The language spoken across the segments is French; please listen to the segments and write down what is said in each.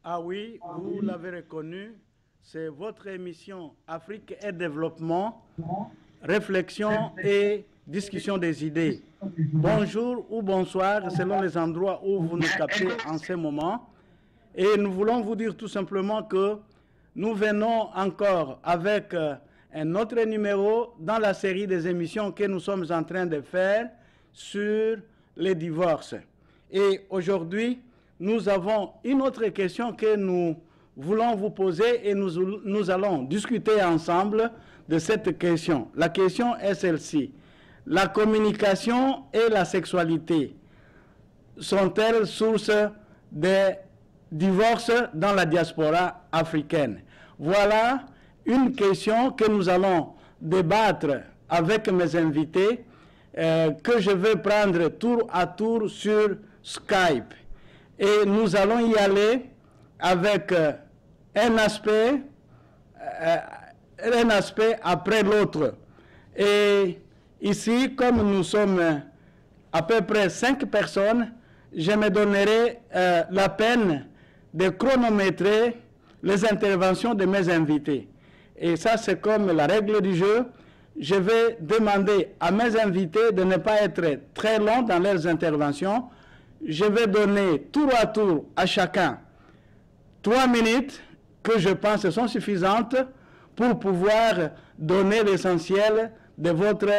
Ah oui, vous l'avez reconnu, c'est votre émission Afrique et Développement, réflexion et discussion des idées. Bonjour ou bonsoir, selon les endroits où vous nous captez en ce moment. Et nous voulons vous dire tout simplement que nous venons encore avec un autre numéro dans la série des émissions que nous sommes en train de faire sur les divorces. Et aujourd'hui, nous avons une autre question que nous voulons vous poser et nous allons discuter ensemble de cette question. La question est celle-ci. La communication et la sexualité sont-elles source de divorce dans la diaspora africaine? Voilà une question que nous allons débattre avec mes invités que je vais prendre tour à tour sur Skype. Et nous allons y aller avec un aspect après l'autre. Et ici, comme nous sommes à peu près 5 personnes, je me donnerai la peine de chronométrer les interventions de mes invités. Et ça, c'est comme la règle du jeu. Je vais demander à mes invités de ne pas être très longs dans leurs interventions. Je vais donner tour à tour à chacun 3 minutes que je pense sont suffisantes pour pouvoir donner l'essentiel de votre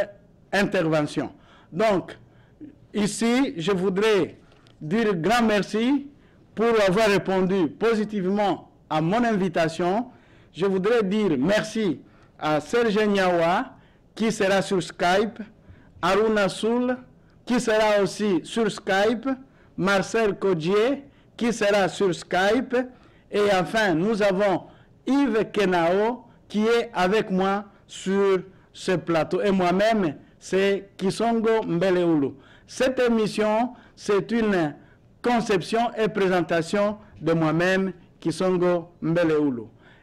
intervention. Donc, ici, je voudrais dire grand merci pour avoir répondu positivement à mon invitation. Je voudrais dire merci à Serge Nyawa, qui sera sur Skype, Aruna Soul, qui sera aussi sur Skype, Marcel Kodje, qui sera sur Skype, et enfin, nous avons Yves Kenao, qui est avec moi sur ce plateau. Et moi-même, c'est Kisongo Mbeleulu. Cette émission, c'est une conception et présentation de moi-même, Kisongo Mbeleulu.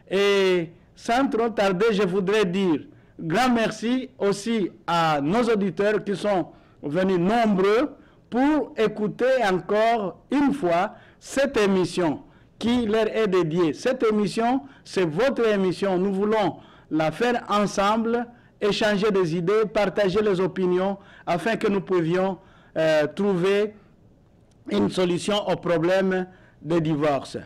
Et sans trop tarder, je voudrais dire grand merci aussi à nos auditeurs qui sont venus nombreux pour écouter encore une fois cette émission qui leur est dédiée. Cette émission, c'est votre émission. Nous voulons la faire ensemble, échanger des idées, partager les opinions, afin que nous pouvions trouver une solution au problème des divorces.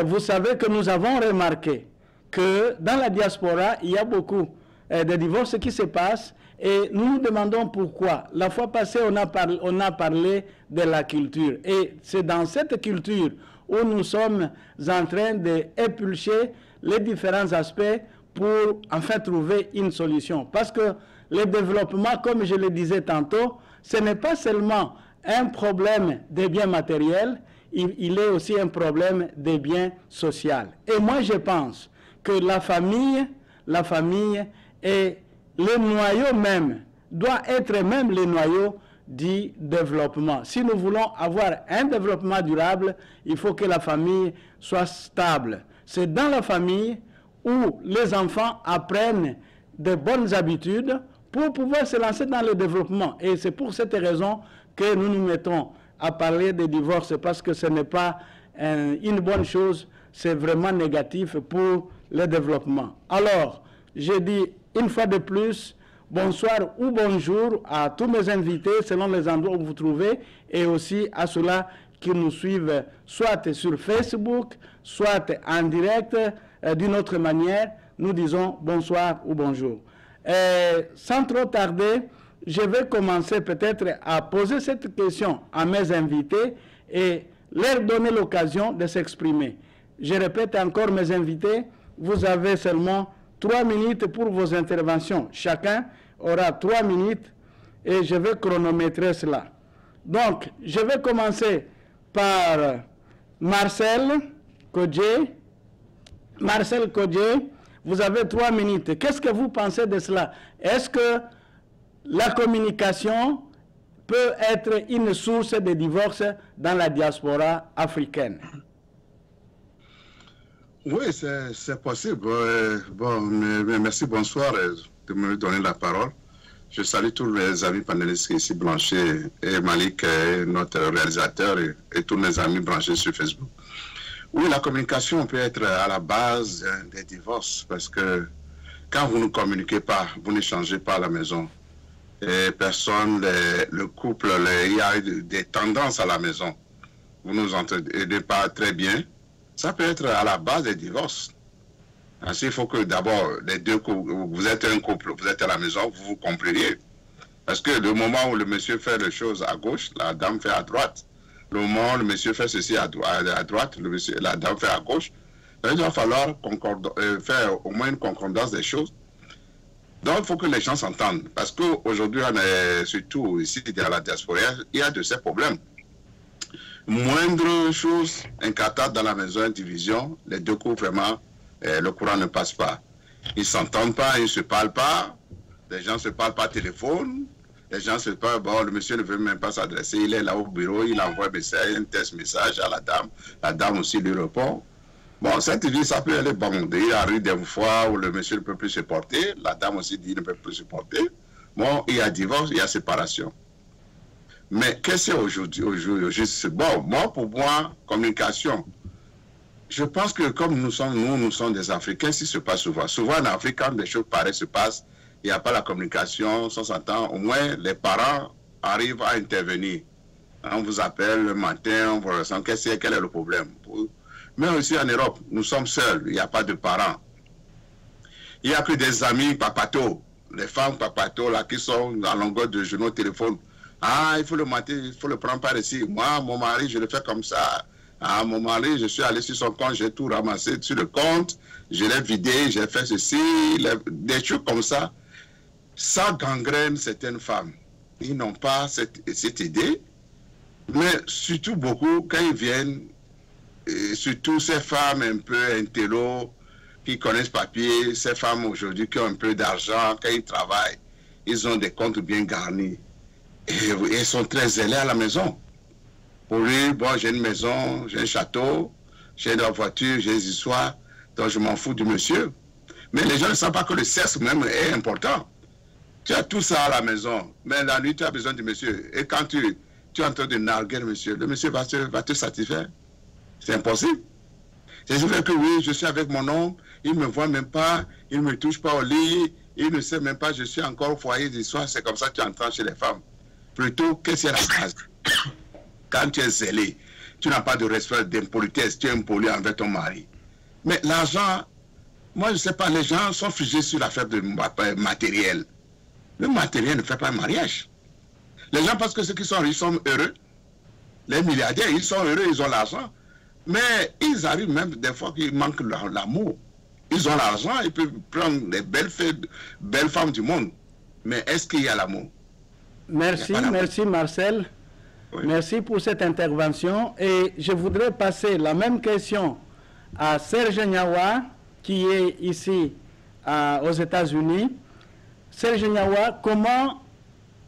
Vous savez que nous avons remarqué que dans la diaspora, il y a beaucoup de divorces qui se passent et nous nous demandons pourquoi. La fois passée, on a parlé de la culture. Et c'est dans cette culture où nous sommes en train d'épulcher les différents aspects pour enfin trouver une solution. Parce que le développement, comme je le disais tantôt, ce n'est pas seulement un problème des biens matériels, il est aussi un problème des biens sociaux. Et moi, je pense que la famille est le noyau même, doit être même le noyau du développement. Si nous voulons avoir un développement durable, il faut que la famille soit stable. C'est dans la famille où les enfants apprennent de bonnes habitudes pour pouvoir se lancer dans le développement. Et c'est pour cette raison que nous nous mettons à parler de divorce, parce que ce n'est pas une bonne chose, c'est vraiment négatif pour le développement. Alors, je dis une fois de plus, bonsoir ou bonjour à tous mes invités selon les endroits où vous vous trouvez et aussi à ceux-là qui nous suivent soit sur Facebook, soit en direct d'une autre manière. Nous disons bonsoir ou bonjour. Sans trop tarder, je vais commencer peut-être à poser cette question à mes invités et leur donner l'occasion de s'exprimer. Je répète encore, mes invités, vous avez seulement 3 minutes pour vos interventions. Chacun aura 3 minutes et je vais chronométrer cela. Donc, je vais commencer par Marcel Kodje. Marcel Kodje, vous avez 3 minutes. Qu'est-ce que vous pensez de cela? Est-ce que la communication peut être une source de divorce dans la diaspora africaine? Oui, c'est possible. Merci, bonsoir de me donner la parole. Je salue tous les amis panélistes ici, Blanchet et Malik, et notre réalisateur, et tous mes amis branchés sur Facebook. Oui, la communication peut être à la base des divorces parce que quand vous ne communiquez pas, vous n'échangez pas à la maison. Et personne, le couple, il y a des tendances à la maison. Vous ne nous entendez pas très bien. Ça peut être à la base des divorces. Ainsi, il faut que d'abord, les deux, vous êtes un couple, vous êtes à la maison, vous vous compreniez. Parce que le moment où le monsieur fait les choses à gauche, la dame fait à droite. Le moment où le monsieur fait ceci à droite, la dame fait à gauche. Il va falloir faire au moins une concordance des choses. Donc, il faut que les gens s'entendent. Parce qu'aujourd'hui, surtout ici, dans la diaspora, il y a de ces problèmes. Moindre chose, un cathare dans la maison, une division, les deux coups, vraiment, le courant ne passe pas. Ils ne s'entendent pas, ils ne se parlent pas. Les gens ne se parlent pas au téléphone. Les gens se parlent, bon, le monsieur ne veut même pas s'adresser. Il est là au bureau, il envoie un test message à la dame. La dame aussi lui répond. Bon, cette vie, ça peut aller bon. Il arrive des fois où le monsieur ne peut plus se porter. La dame aussi dit qu'il ne peut plus se porter. Bon, il y a divorce, il y a séparation. Mais qu'est-ce que c'est aujourd'hui? Bon, pour moi, communication. Je pense que comme nous sommes des Africains, si se passe souvent. Souvent en Afrique, quand des choses pareilles se passent, il n'y a pas la communication, sans s'entendre. Au moins, les parents arrivent à intervenir. On vous appelle le matin, on vous ressent, quel est le problème? Mais aussi en Europe, nous sommes seuls, il n'y a pas de parents. Il n'y a que des amis papato, les femmes papato là, qui sont à longueur de journaux au téléphone. Ah, il faut le mater, il faut le prendre par ici. Moi, mon mari, je le fais comme ça. Ah, mon mari, je suis allé sur son compte, j'ai tout ramassé sur le compte, je l'ai vidé, j'ai fait ceci, des choses comme ça. Ça gangrène certaines femmes. Ils n'ont pas cette idée, mais surtout beaucoup, quand ils viennent, et surtout ces femmes un peu intello, qui connaissent papier, ces femmes aujourd'hui qui ont un peu d'argent, quand ils travaillent, ils ont des comptes bien garnis. Et ils sont très zélés à la maison. Pour lui, bon, j'ai une maison, j'ai un château, j'ai une voiture, j'ai des histoires, donc je m'en fous du monsieur. Mais les gens ne savent pas que le sexe même est important. Tu as tout ça à la maison, mais la nuit, tu as besoin du monsieur. Et quand tu es en train de narguer le monsieur va te satisfaire. C'est impossible. C'est vrai que oui, je suis avec mon homme, il ne me voit même pas, il ne me touche pas au lit, il ne sait même pas, je suis encore au foyer du soir, c'est comme ça que tu entends chez les femmes. Plutôt, qu'est-ce qu'il y a la base? Quand tu es zélé, tu n'as pas de respect, d'impolitesse, tu es impoli envers ton mari. Mais l'argent, moi je ne sais pas, les gens sont figés sur l'affaire de matériel. Le matériel ne fait pas un mariage. Les gens pensent que ceux qui sont riches sont heureux. Les milliardaires, ils sont heureux, ils ont l'argent. Mais ils arrivent même des fois qu'ils manquent l'amour. Ils ont l'argent, ils peuvent prendre les belles femmes du monde. Mais est-ce qu'il y a l'amour? Merci Marcel. Oui. Merci pour cette intervention. Et je voudrais passer la même question à Serge Nyawa, qui est ici aux États-Unis. Serge Nyawa, comment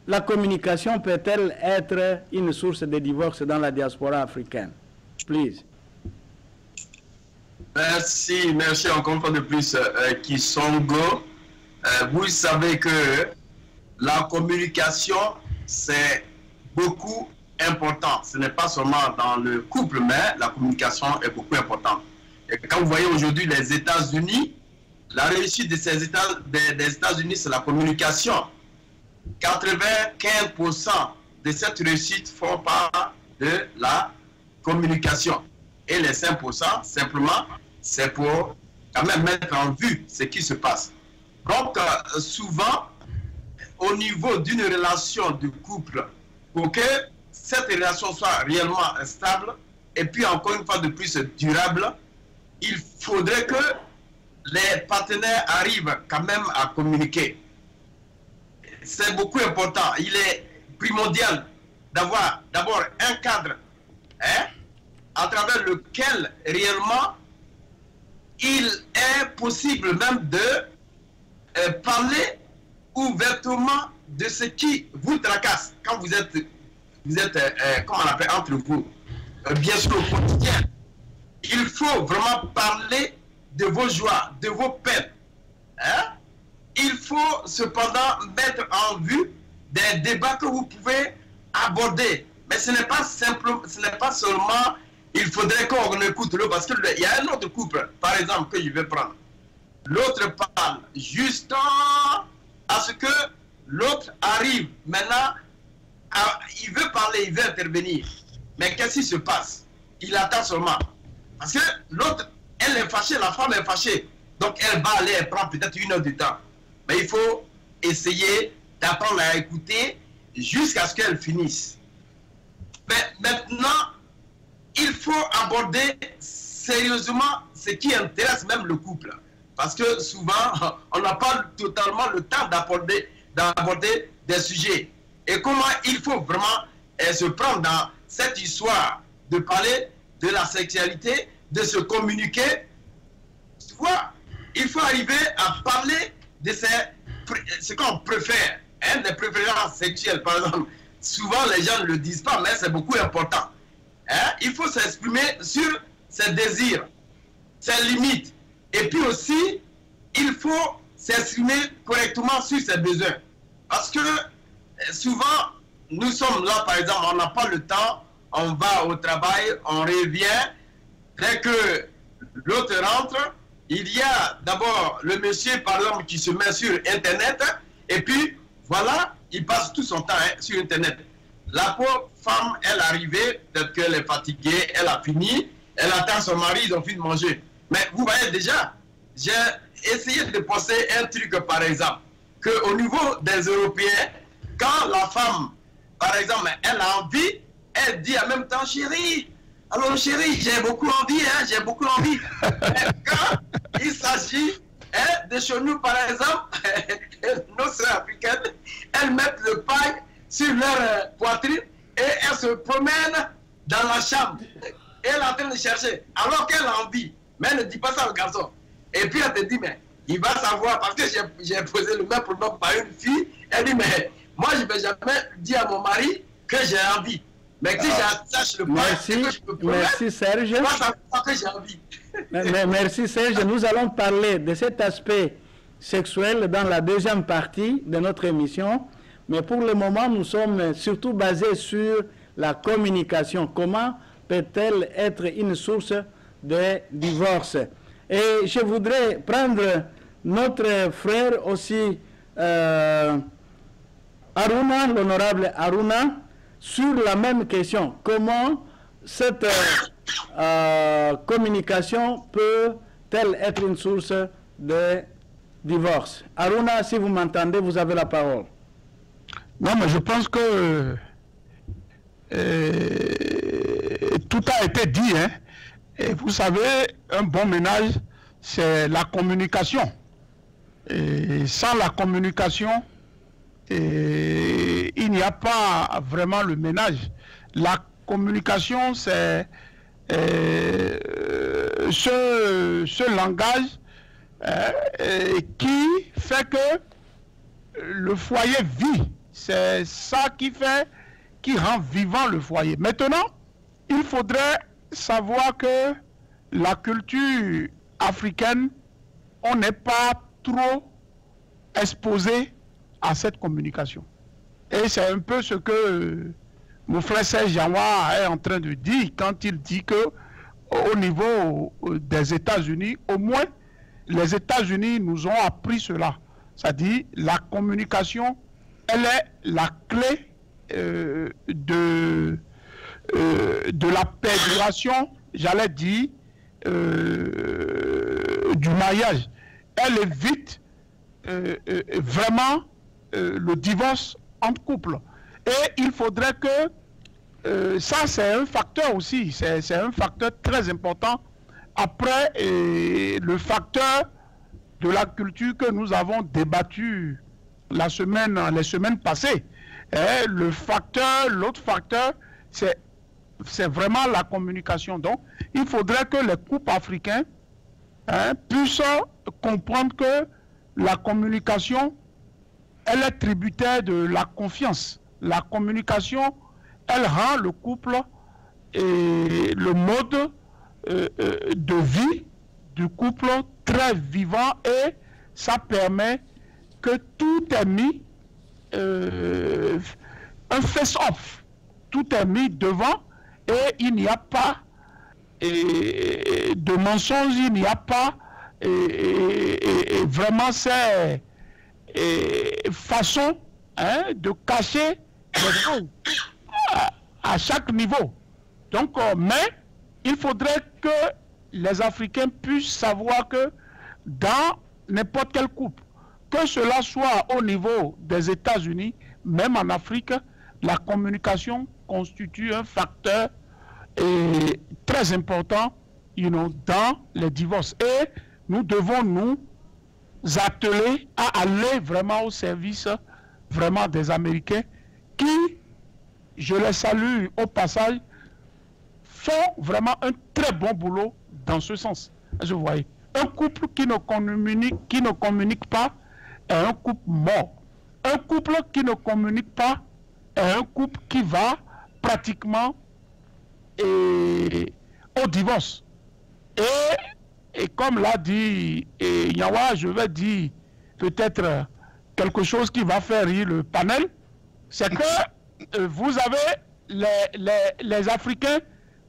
la communication peut-elle être une source de divorce dans la diaspora africaine? Please. Merci encore une fois de plus, Kisongo. Vous savez que la communication, c'est beaucoup important. Ce n'est pas seulement dans le couple, mais la communication est beaucoup importante. Et quand vous voyez aujourd'hui les États-Unis, la réussite des États-Unis, c'est la communication. 95% de cette réussite font part de la communication. Et les 5%, simplement, c'est pour quand même mettre en vue ce qui se passe. Donc, souvent, au niveau d'une relation de couple, pour que cette relation soit réellement stable, et puis encore une fois de plus durable, il faudrait que les partenaires arrivent quand même à communiquer. C'est beaucoup important. Il est primordial d'avoir d'abord un cadre, à travers lequel réellement il est possible même de parler ouvertement de ce qui vous tracasse quand vous êtes comment on appelle, entre vous, bien sûr au quotidien. Il faut vraiment parler de vos joies, de vos peines. Il faut cependant mettre en vue des débats que vous pouvez aborder. Mais ce n'est pas simple, ce n'est pas seulement il faudrait qu'on écoute l'autre, parce qu'il y a un autre couple, par exemple, que je vais prendre. L'autre parle juste à ce que l'autre arrive. Maintenant, il veut parler, il veut intervenir. Mais qu'est-ce qui se passe? Il attend seulement. Parce que l'autre, elle est fâchée, la femme est fâchée. Donc elle va aller, elle prend peut-être 1 heure de temps. Mais il faut essayer d'apprendre à écouter jusqu'à ce qu'elle finisse. Mais maintenant, il faut aborder sérieusement ce qui intéresse même le couple. Parce que souvent, on n'a pas totalement le temps d'aborder des sujets. Et comment il faut vraiment se prendre dans cette histoire de parler de la sexualité, de se communiquer. Tu vois, il faut arriver à parler de ce qu'on préfère, hein, des préférences sexuelles, par exemple. Souvent, les gens ne le disent pas, mais c'est beaucoup important. Hein? Il faut s'exprimer sur ses désirs, ses limites. Et puis aussi, il faut s'exprimer correctement sur ses besoins. Parce que souvent, nous sommes là, par exemple, on n'a pas le temps, on va au travail, on revient. Dès que l'autre rentre, il y a d'abord le monsieur, par exemple, qui se met sur Internet, et puis, voilà, il passe tout son temps sur Internet. La pauvre femme, elle est arrivée, peut-être qu'elle est fatiguée, elle a fini, elle attend son mari, ils ont fini de manger. Mais vous voyez déjà, j'ai essayé de penser un truc, par exemple, qu'au niveau des Européens, quand la femme, par exemple, elle a envie, elle dit en même temps, chérie, alors chérie, j'ai beaucoup envie, hein, j'ai beaucoup envie. Mais quand il s'agit de chez nous, par exemple, nos sœurs africaines, elles mettent le paille sur leur poitrine et elles se promènent dans la chambre. Et elle est en train de chercher, alors qu'elle a envie. Mais elle ne dit pas ça au garçon. Et puis elle te dit, mais il va savoir, parce que j'ai posé le même problème par une fille, elle dit, mais moi je ne vais jamais dire à mon mari que j'ai envie. Mais si j'attache le point, merci Serge. Moi, ça veut que j'ai envie. Merci Serge. Nous allons parler de cet aspect sexuel dans la deuxième partie de notre émission. Mais pour le moment, nous sommes surtout basés sur la communication. Comment peut-elle être une source de divorce? Et je voudrais prendre notre frère aussi, Aruna, l'honorable Aruna, sur la même question. Comment cette communication peut-elle être une source de divorce? Aruna, si vous m'entendez, vous avez la parole. Non, mais je pense que tout a été dit. Hein? Et vous savez, un bon ménage, c'est la communication. Et sans la communication, il n'y a pas vraiment le ménage. La communication, c'est ce langage qui fait que le foyer vit. C'est ça qui rend vivant le foyer. Maintenant, il faudrait savoir que la culture africaine, on n'est pas trop exposé à cette communication. Et c'est un peu ce que mon frère Serge Janwa est en train de dire quand il dit que au niveau des États-Unis, au moins les États-Unis nous ont appris cela. C'est-à-dire la communication, elle est la clé de la perduration, j'allais dire, du mariage. Elle évite vraiment le divorce entre couples. Et il faudrait que, ça c'est un facteur aussi, c'est un facteur très important. Après, le facteur de la culture que nous avons débattu les semaines passées, l'autre facteur, c'est vraiment la communication. Donc, il faudrait que les couples africains puissent comprendre que la communication, elle est tributaire de la confiance. La communication, elle rend le couple et le mode de vie du couple très vivant et ça permet que tout est mis, un face-off, tout est mis devant et il n'y a pas de mensonges, il n'y a pas vraiment ces façons de cacher les choses à chaque niveau. Donc, mais il faudrait que les Africains puissent savoir que dans n'importe quel couple, que cela soit au niveau des États-Unis, même en Afrique, la communication constitue un facteur très important dans les divorces. Et nous devons nous atteler à aller vraiment au service vraiment des Américains qui, je les salue au passage, font vraiment un très bon boulot dans ce sens. Je vois. Un couple qui ne communique pas est un couple mort. Un couple qui ne communique pas est un couple qui va pratiquement au divorce. Et comme l'a dit Yawa, je vais dire peut-être quelque chose qui va faire rire le panel, c'est que vous avez les Africains,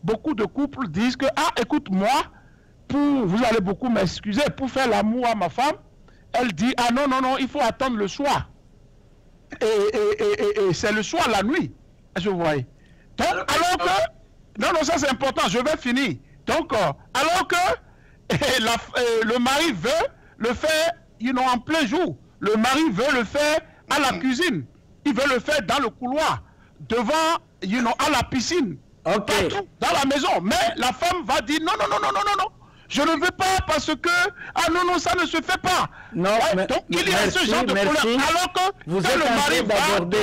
beaucoup de couples disent que, ah, écoute, moi, vous allez beaucoup m'excuser, pour faire l'amour à ma femme, elle dit, ah non, non, non, il faut attendre le soir. Et c'est le soir, la nuit, je vois. Donc, alors que, non, non, ça c'est important, je vais finir. Donc, alors que le mari veut le faire, en plein jour. Le mari veut le faire à la cuisine. Il veut le faire dans le couloir, devant, à la piscine. Okay. Partout, dans la maison. Mais la femme va dire, non, non, non, non, non, non, non. Je ne veux pas parce que, ah non, non, ça ne se fait pas. Non, ouais, donc il y a ce genre de problème. Alors que vous êtes en train d'aborder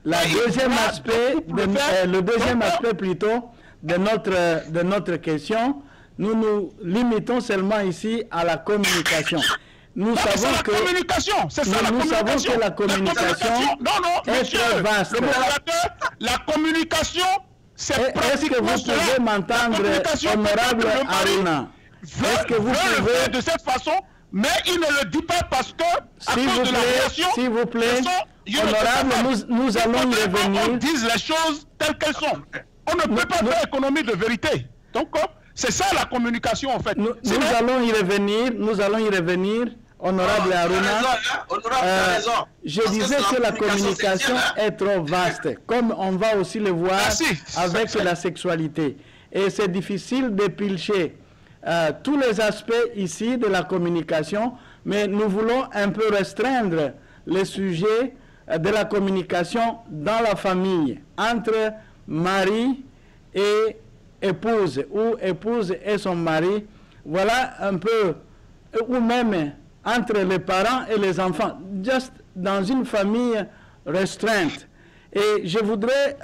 le deuxième aspect plutôt de notre question. Nous nous limitons seulement ici à la communication. Nous savons que la communication est très vaste. La communication, c'est est-ce que vous pouvez m'entendre, honorable Aruna? Est-ce que vous pouvez de cette façon, mais il ne le dit pas parce que à cause de la relation, s'il vous plaît, honorable, nous allons y revenir. On dise les choses telles qu'elles sont. On ne peut pas faire économie de vérité. Donc c'est ça la communication en fait. Nous allons y revenir. Honorable Aruna, je disais que la communication est trop vaste, comme on va aussi le voir avec la sexualité. Et c'est difficile de pilcher tous les aspects ici de la communication, mais nous voulons un peu restreindre le sujet de la communication dans la famille, entre mari et épouse, ou épouse et son mari. Voilà un peu, ou même entre les parents et les enfants, juste dans une famille restreinte. Et je voudrais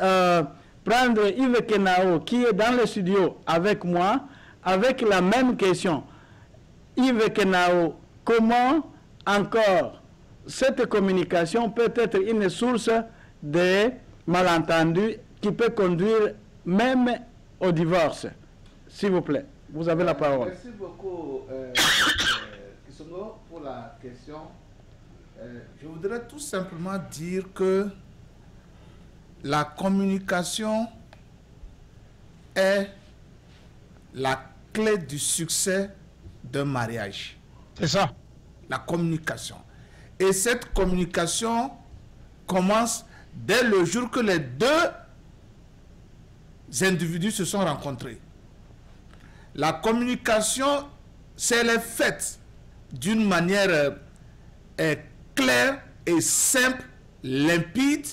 prendre Yves Kenao, qui est dans le studio avec moi, avec la même question. Yves Kenao, comment encore cette communication peut être une source de malentendus qui peut conduire même au divorce? S'il vous plaît, vous avez la parole. Merci beaucoup. Pour la question, je voudrais tout simplement dire que la communication est la clé du succès d'un mariage. C'est ça. La communication. Et cette communication commence dès le jour que les deux individus se sont rencontrés. La communication, c'est elle est faite d'une manière claire et simple, limpide.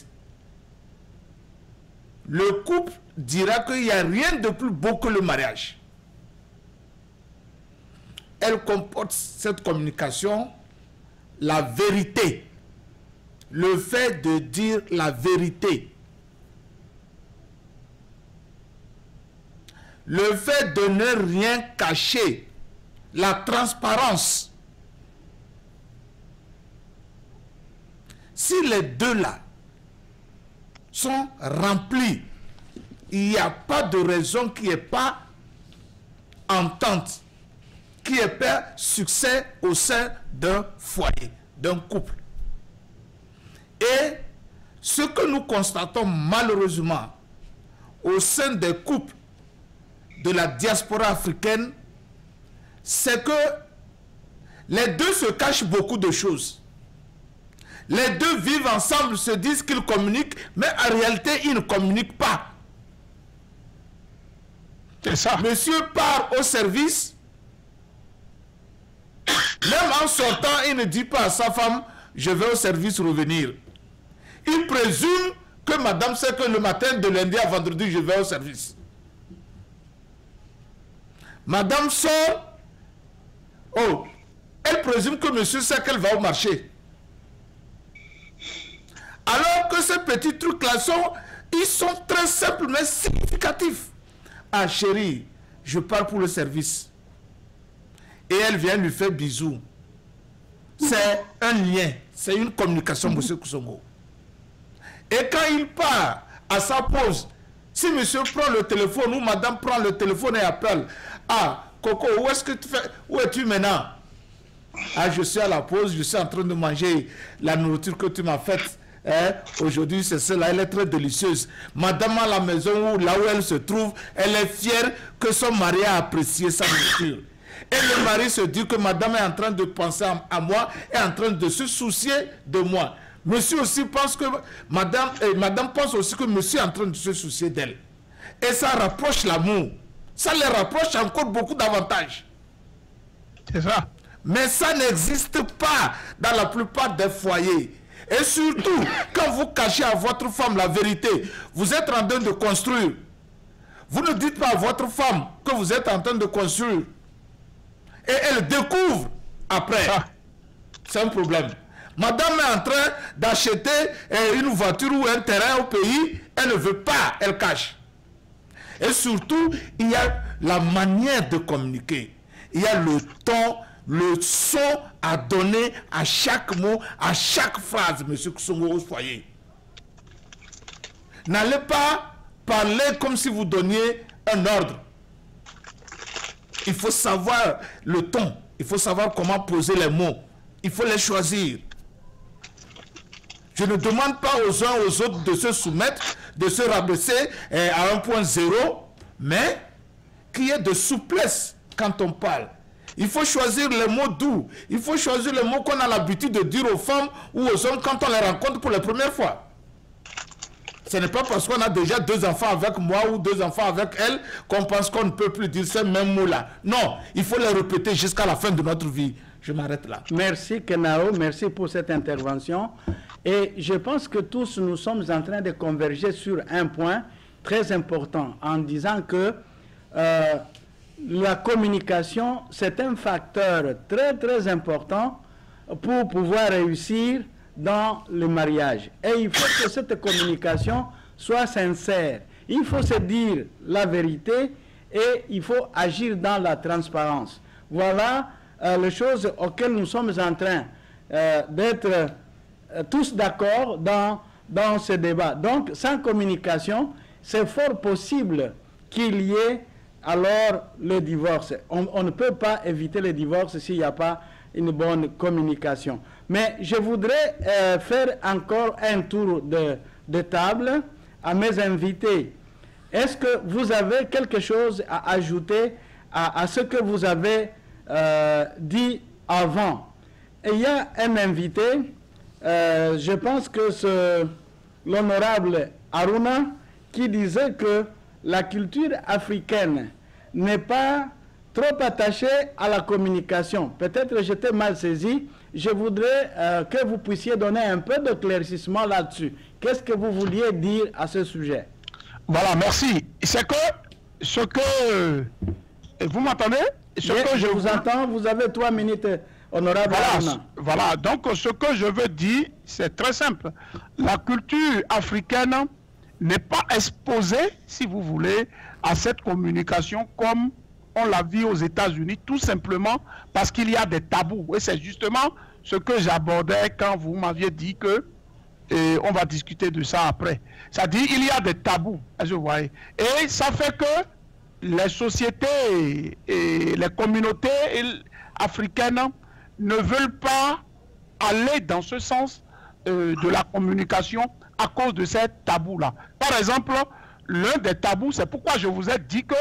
Le couple dira qu'il n'y a rien de plus beau que le mariage. Elle comporte, cette communication, la vérité. Le fait de dire la vérité. Le fait de ne rien cacher. La transparence. Si les deux-là sont remplis, il n'y a pas de raison qu'il n'y ait pas entente, qu'il n'y ait pas succès au sein d'un foyer, d'un couple. Et ce que nous constatons malheureusement au sein des couples de la diaspora africaine, c'est que les deux se cachent beaucoup de choses. Les deux vivent ensemble, se disent qu'ils communiquent, mais en réalité, ils ne communiquent pas. C'est ça. Monsieur part au service, même en sortant, il ne dit pas à sa femme, je vais au service revenir. Il présume que madame sait que le matin de lundi à vendredi, je vais au service. Madame sort, oh, elle présume que monsieur sait qu'elle va au marché. Alors que ces petits trucs-là ils sont très simples mais significatifs. Ah chérie, je pars pour le service. Et elle vient lui faire bisous. C'est un lien, c'est une communication, monsieur Kousongo. Et quand il part à sa pause, si monsieur prend le téléphone ou madame prend le téléphone et appelle, ah Coco, où est-ce que tu fais, où es-tu maintenant? Ah, je suis à la pause, je suis en train de manger la nourriture que tu m'as faite. Hein? Aujourd'hui, c'est cela, elle est très délicieuse. Madame à la maison, là où elle se trouve, elle est fière que son mari a apprécié sa nourriture. Et le mari se dit que madame est en train de penser à moi, est en train de se soucier de moi. Monsieur aussi pense que madame pense aussi que monsieur est en train de se soucier d'elle. Et ça rapproche l'amour. Ça les rapproche encore beaucoup davantage. C'est ça. Mais ça n'existe pas dans la plupart des foyers. Et surtout, quand vous cachez à votre femme la vérité, vous êtes en train de construire. Vous ne dites pas à votre femme que vous êtes en train de construire. Et elle découvre après. C'est un problème. Madame est en train d'acheter une voiture ou un terrain au pays. Elle ne veut pas, elle cache. Et surtout, il y a la manière de communiquer. Il y a le ton, le son à donner à chaque mot, à chaque phrase, monsieur Kousongo, au foyer. N'allez pas parler comme si vous donniez un ordre. Il faut savoir le ton. Il faut savoir comment poser les mots. Il faut les choisir. Je ne demande pas aux uns aux autres de se soumettre, de se rabaisser à 1.0, mais qu'il y ait de souplesse quand on parle. Il faut choisir les mots doux. Il faut choisir les mots qu'on a l'habitude de dire aux femmes ou aux hommes quand on les rencontre pour la première fois. Ce n'est pas parce qu'on a déjà 2 enfants avec moi ou 2 enfants avec elle qu'on pense qu'on ne peut plus dire ces mêmes mots-là. Non, il faut les répéter jusqu'à la fin de notre vie. Je m'arrête là. Merci Kenao, merci pour cette intervention. Et je pense que tous nous sommes en train de converger sur un point très important en disant que la communication, c'est un facteur très très important pour pouvoir réussir dans le mariage. Et il faut que cette communication soit sincère. Il faut se dire la vérité et il faut agir dans la transparence. Voilà les choses auxquelles nous sommes en train d'être tous d'accord dans ce débat. Donc, sans communication, c'est fort possible qu'il y ait alors le divorce. On ne peut pas éviter le divorce s'il n'y a pas une bonne communication. Mais je voudrais faire encore un tour de table à mes invités. Est-ce que vous avez quelque chose à ajouter à ce que vous avez dit avant? Et il y a un invité, je pense que c'est l'honorable Aruna, qui disait que la culture africaine n'est pas trop attachée à la communication. Peut-être j'étais mal saisi. Je voudrais que vous puissiez donner un peu d'éclaircissement là-dessus. Qu'est-ce que vous vouliez dire à ce sujet? Voilà, merci. C'est que ce que... Vous m'entendez? Je vous entends. Vous avez 3 minutes, honorable. Voilà, donc ce que je veux dire, c'est très simple. La culture africaine n'est pas exposée, si vous voulez, à cette communication comme on l'a vu aux États-Unis, tout simplement parce qu'il y a des tabous. Et c'est justement ce que j'abordais quand vous m'aviez dit que on va discuter de ça après. C'est-à-dire il y a des tabous, je vois. Et ça fait que les sociétés et les communautés africaines ne veulent pas aller dans ce sens de la communication à cause de ces tabous-là. Par exemple, l'un des tabous, c'est pourquoi je vous ai dit que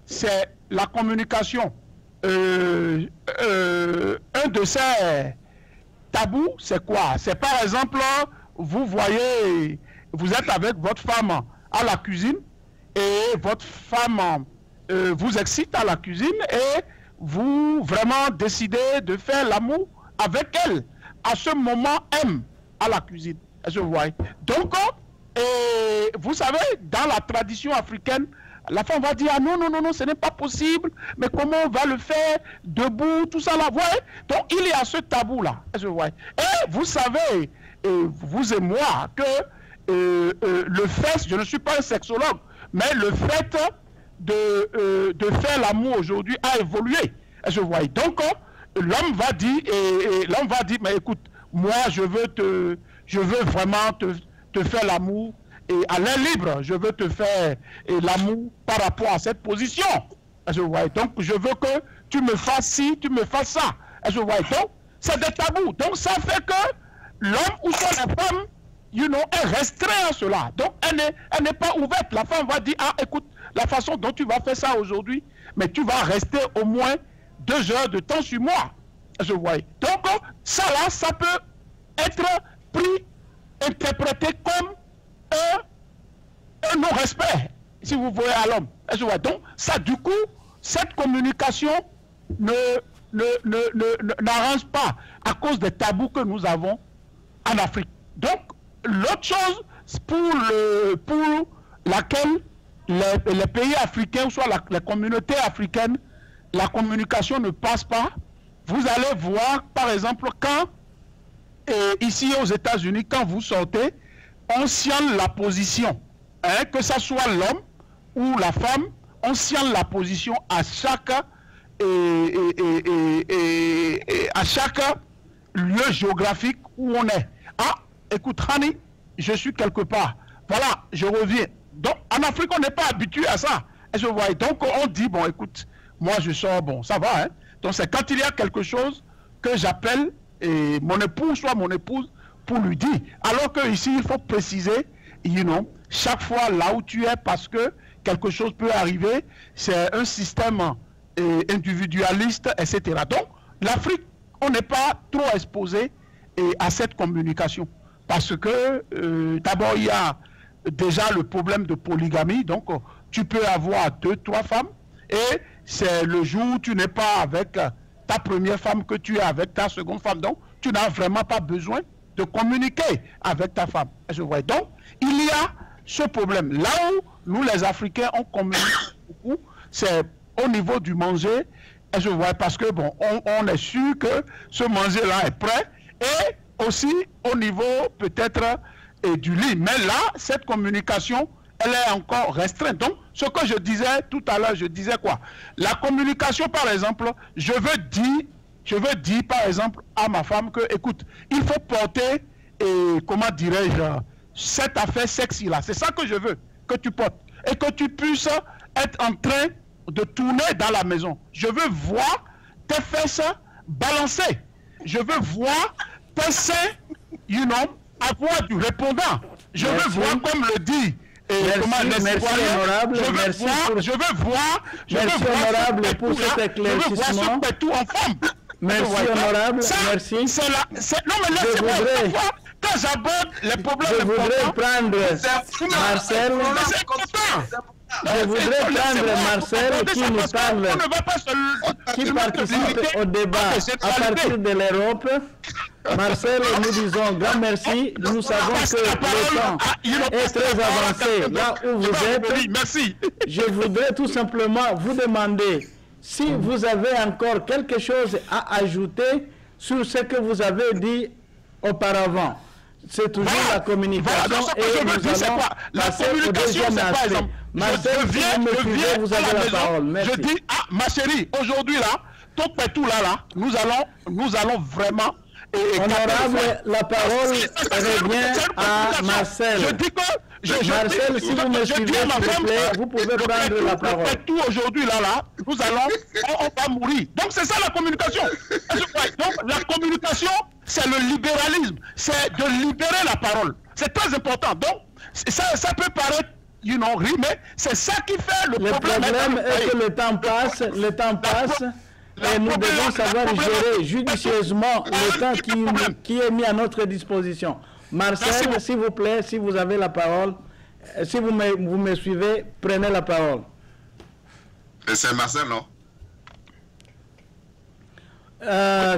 c'est la communication. Un de ces tabous, c'est quoi? C'est par exemple, vous voyez, vous êtes avec votre femme à la cuisine et votre femme vous excite à la cuisine et vous vraiment décidez de faire l'amour avec elle à ce moment M à la cuisine. Je vois. Donc, vous savez, dans la tradition africaine, la femme va dire, ah non, non, non, non, ce n'est pas possible, mais comment on va le faire debout, tout ça là, vous voyez? Donc, il y a ce tabou-là, je vois. Et vous savez, vous et moi, que le fait, je ne suis pas un sexologue, mais le fait de faire l'amour aujourd'hui a évolué, je vois. Donc, l'homme va dire, l'homme va dire, mais écoute, moi, je veux vraiment te faire l'amour. Et à l'air libre, je veux te faire l'amour par rapport à cette position. Je vois. Donc, je veux que tu me fasses ci, tu me fasses ça. Je vois. Donc, c'est des tabous. Donc, ça fait que l'homme ou soit la femme, est restreint à cela. Donc, elle n'est pas ouverte. La femme va dire, ah, écoute, la façon dont tu vas faire ça aujourd'hui, mais tu vas rester au moins 2 heures de temps sur moi. Je vois. Donc, ça là, ça peut être interprété comme un non-respect, si vous voyez, à l'homme. Donc, ça, du coup, cette communication n'arrange pas à cause des tabous que nous avons en Afrique. Donc, l'autre chose pour laquelle les pays africains, ou soit les communautés africaines, la communication ne passe pas, vous allez voir, par exemple, quand, ici aux États-Unis, quand vous sortez, on sienne la position, hein, que ce soit l'homme ou la femme, on sienne la position à chaque lieu géographique où on est. Ah, écoute, Rani, je suis quelque part. Voilà, je reviens. Donc, en Afrique, on n'est pas habitué à ça. Et je vois. Donc, on dit, bon, écoute, moi, je sors, bon, ça va. Hein? Donc, c'est quand il y a quelque chose que j'appelle mon épouse, soit mon épouse, pour lui dire. Alors que ici, il faut préciser, chaque fois là où tu es, parce que quelque chose peut arriver, c'est un système individualiste, etc. Donc, l'Afrique, on n'est pas trop exposé à cette communication. Parce que, d'abord, il y a déjà le problème de polygamie. Donc, tu peux avoir 2, 3 femmes. Et c'est le jour où tu n'es pas avec ta première femme que tu es avec ta seconde femme. Donc, tu n'as vraiment pas besoin de communiquer avec ta femme. Je vois. Donc, il y a ce problème. Là où nous, les Africains, on communique beaucoup, c'est au niveau du manger. Et je vois parce que, bon, on est sûr que ce manger-là est prêt. Et aussi au niveau peut-être du lit. Mais là, cette communication, elle est encore restreinte. Donc, ce que je disais tout à l'heure, je disais quoi? La communication, par exemple, je veux dire, par exemple, à ma femme que, écoute, il faut porter, comment dirais-je, cette affaire sexy-là. C'est ça que je veux que tu portes. Et que tu puisses être en train de tourner dans la maison. Je veux voir tes fesses balancer. Je veux voir tes seins, avoir du répondant. Je veux voir, comme le dit merci honorable, je veux voir honorable pour cet éclaircissement. Merci honorable, merci. Non mais laissez-moi, quand j'aborde les problèmes, je voudrais prendre Marcel. Je voudrais prendre Marcel qui nous parle, qui participe au débat à partir de l'Europe. Marcel, nous disons grand merci. Nous savons que le temps est très avancé là où vous êtes. Merci. Je voudrais tout simplement vous demander si vous avez encore quelque chose à ajouter sur ce que vous avez dit auparavant. C'est toujours la communication et nous allons passer au deuxième aspect. Marcel, si vous me suivez, vous avez la parole. Merci. Je dis, ah, ma chérie, aujourd'hui là, tout partout là, nous allons vraiment... Honorable, la parole revient à Marcel. Je dis que... Marcel, si vous me suivez, s'il vous plaît, vous pouvez prendre la parole. Tout aujourd'hui là, nous allons... On va mourir. Donc c'est ça la communication. Donc la communication, c'est le libéralisme. C'est de libérer la parole. C'est très important. Donc ça peut paraître rimer. C'est ça qui fait le problème. Le problème est que le temps passe, et nous devons savoir gérer judicieusement le temps qui est mis à notre disposition. Marcel, s'il vous plaît, si vous avez la parole, si vous me suivez, prenez la parole. C'est Marcel, non?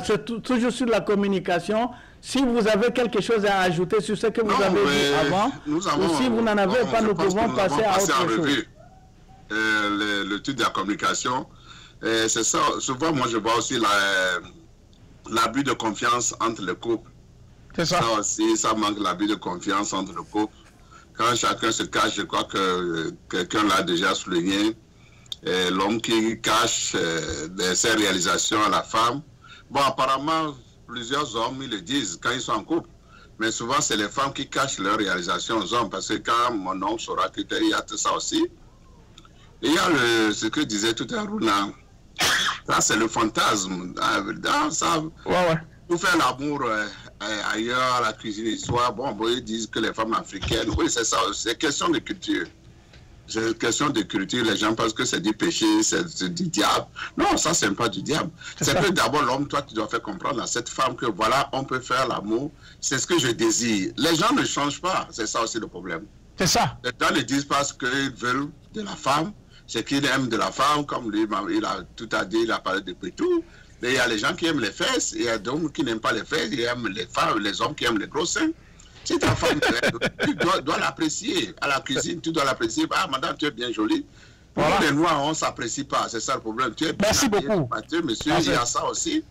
C'est toujours sur la communication. Si vous avez quelque chose à ajouter sur ce que vous avez dit avant, ou si vous n'en avez pas, nous pouvons passer à autre chose. Le titre de la communication, c'est ça. Souvent, moi, je vois aussi l'abus de confiance entre les couples. C'est ça. Ça aussi, ça manque l'abus de confiance entre le couple. Quand chacun se cache, je crois que quelqu'un l'a déjà souligné, l'homme qui cache ses réalisations à la femme. Bon, apparemment, plusieurs hommes, ils le disent quand ils sont en couple. Mais souvent, c'est les femmes qui cachent leurs réalisations aux hommes. Parce que quand mon homme saura qu'il y a tout ça aussi. Il y a ce que disait tout à l'heure Runa. Ça, c'est le fantasme. Ça, pour faire l'amour ailleurs, à la cuisine, soit, bon, ils disent que les femmes africaines, oui, c'est ça. C'est question de culture. C'est question de culture, les gens pensent que c'est du péché, c'est du diable. Non, ça, c'est pas du diable. C'est que d'abord, l'homme, toi, tu dois faire comprendre à cette femme que voilà, on peut faire l'amour, c'est ce que je désire. Les gens ne changent pas, c'est ça aussi le problème. C'est ça. Les gens ne disent pas ce qu'ils veulent de la femme, ce qu'ils aiment de la femme, comme lui, il a tout à dire, il a parlé depuis tout. Mais il y a les gens qui aiment les fesses, il y a d'autres qui n'aiment pas les fesses, il y a les femmes, les hommes qui aiment les gros seins. Si ta femme, tu dois l'apprécier. À la cuisine, tu dois l'apprécier. Ah, madame, tu es bien jolie. Voilà. Les Noirs, on ne s'apprécie pas. C'est ça le problème. Tu es bien. Merci beaucoup. Monsieur, il y a ça aussi.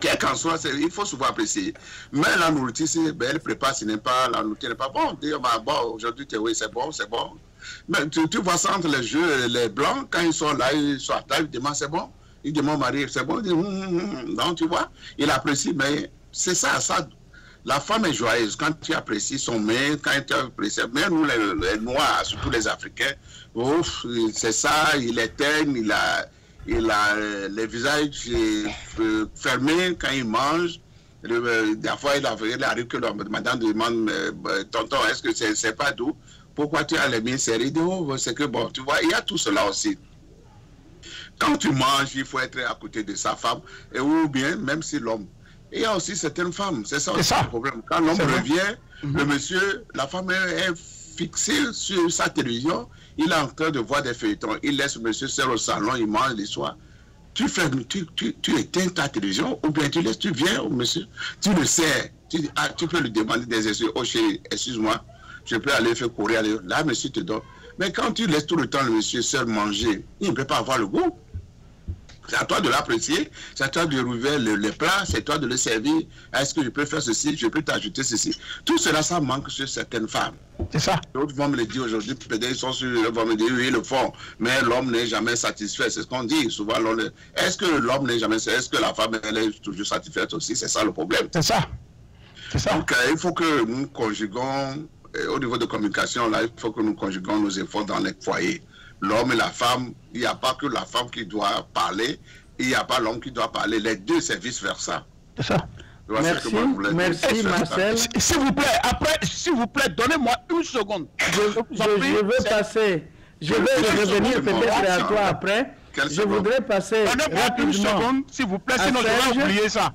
Quel qu'en soit, il faut souvent apprécier. Mais la nourriture, elle prépare, ce n'est pas, la nourriture n'est pas bon. Bon, aujourd'hui, oui, c'est bon, c'est bon. Mais tu vois ça entre les jeux, les blancs, quand ils sont là, ils sont à table, ils demandent c'est bon. Ils demandent Marie, c'est bon. Ils disent, non, tu vois. Il apprécie, mais c'est ça. La femme est joyeuse quand tu apprécies son mec, quand tu apprécies. Mais nous, les Noirs, surtout les Africains, c'est ça, il éteigne, il a les visages fermés quand il mange. Des fois, il arrive que madame demande, tonton, est-ce que c'est pas doux? Pourquoi tu as les mains serrées? C'est que bon, tu vois, il y a tout cela aussi. Quand tu manges, il faut être à côté de sa femme, ou bien, même si l'homme. Il y a aussi certaines femmes, c'est ça aussi le problème. Quand l'homme revient, le monsieur, la femme est fixée sur sa télévision, il est en train de voir des feuilletons, il laisse le monsieur seul au salon, il mange le soir. Tu éteins ta télévision, ou bien tu viens au monsieur, tu le sais, tu peux lui demander des excuses. Oh chérie, excuse-moi, je peux aller faire courir, là monsieur te donne. Mais quand tu laisses tout le temps le monsieur seul manger, il ne peut pas avoir le goût. C'est à toi de l'apprécier, c'est à toi de rouvrir les plats, c'est à toi de le servir. Est-ce que je peux faire ceci, je peux t'ajouter ceci. Tout cela, ça manque sur certaines femmes. C'est ça. D'autres vont me le dire aujourd'hui, peut-être ils sont sur, vont me dire oui, ils le font, mais l'homme n'est jamais satisfait. C'est ce qu'on dit souvent. Est-ce que l'homme n'est jamais satisfait? Est-ce que la femme elle est toujours satisfaite aussi? C'est ça le problème. C'est ça. C'est ça. Donc il faut que nous conjuguons, au niveau de communication, là, il faut que nous conjuguons nos efforts dans les foyers. L'homme et la femme, il n'y a pas que la femme qui doit parler, il n'y a pas l'homme qui doit parler. Les deux, c'est vice-versa. C'est ça. Merci Marcel. S'il vous plaît, après, s'il vous plaît, donnez-moi une seconde. Je vais revenir peut-être à toi après. Je voudrais passer donnez-moi une seconde, s'il vous plaît, sinon je vais oublier ça.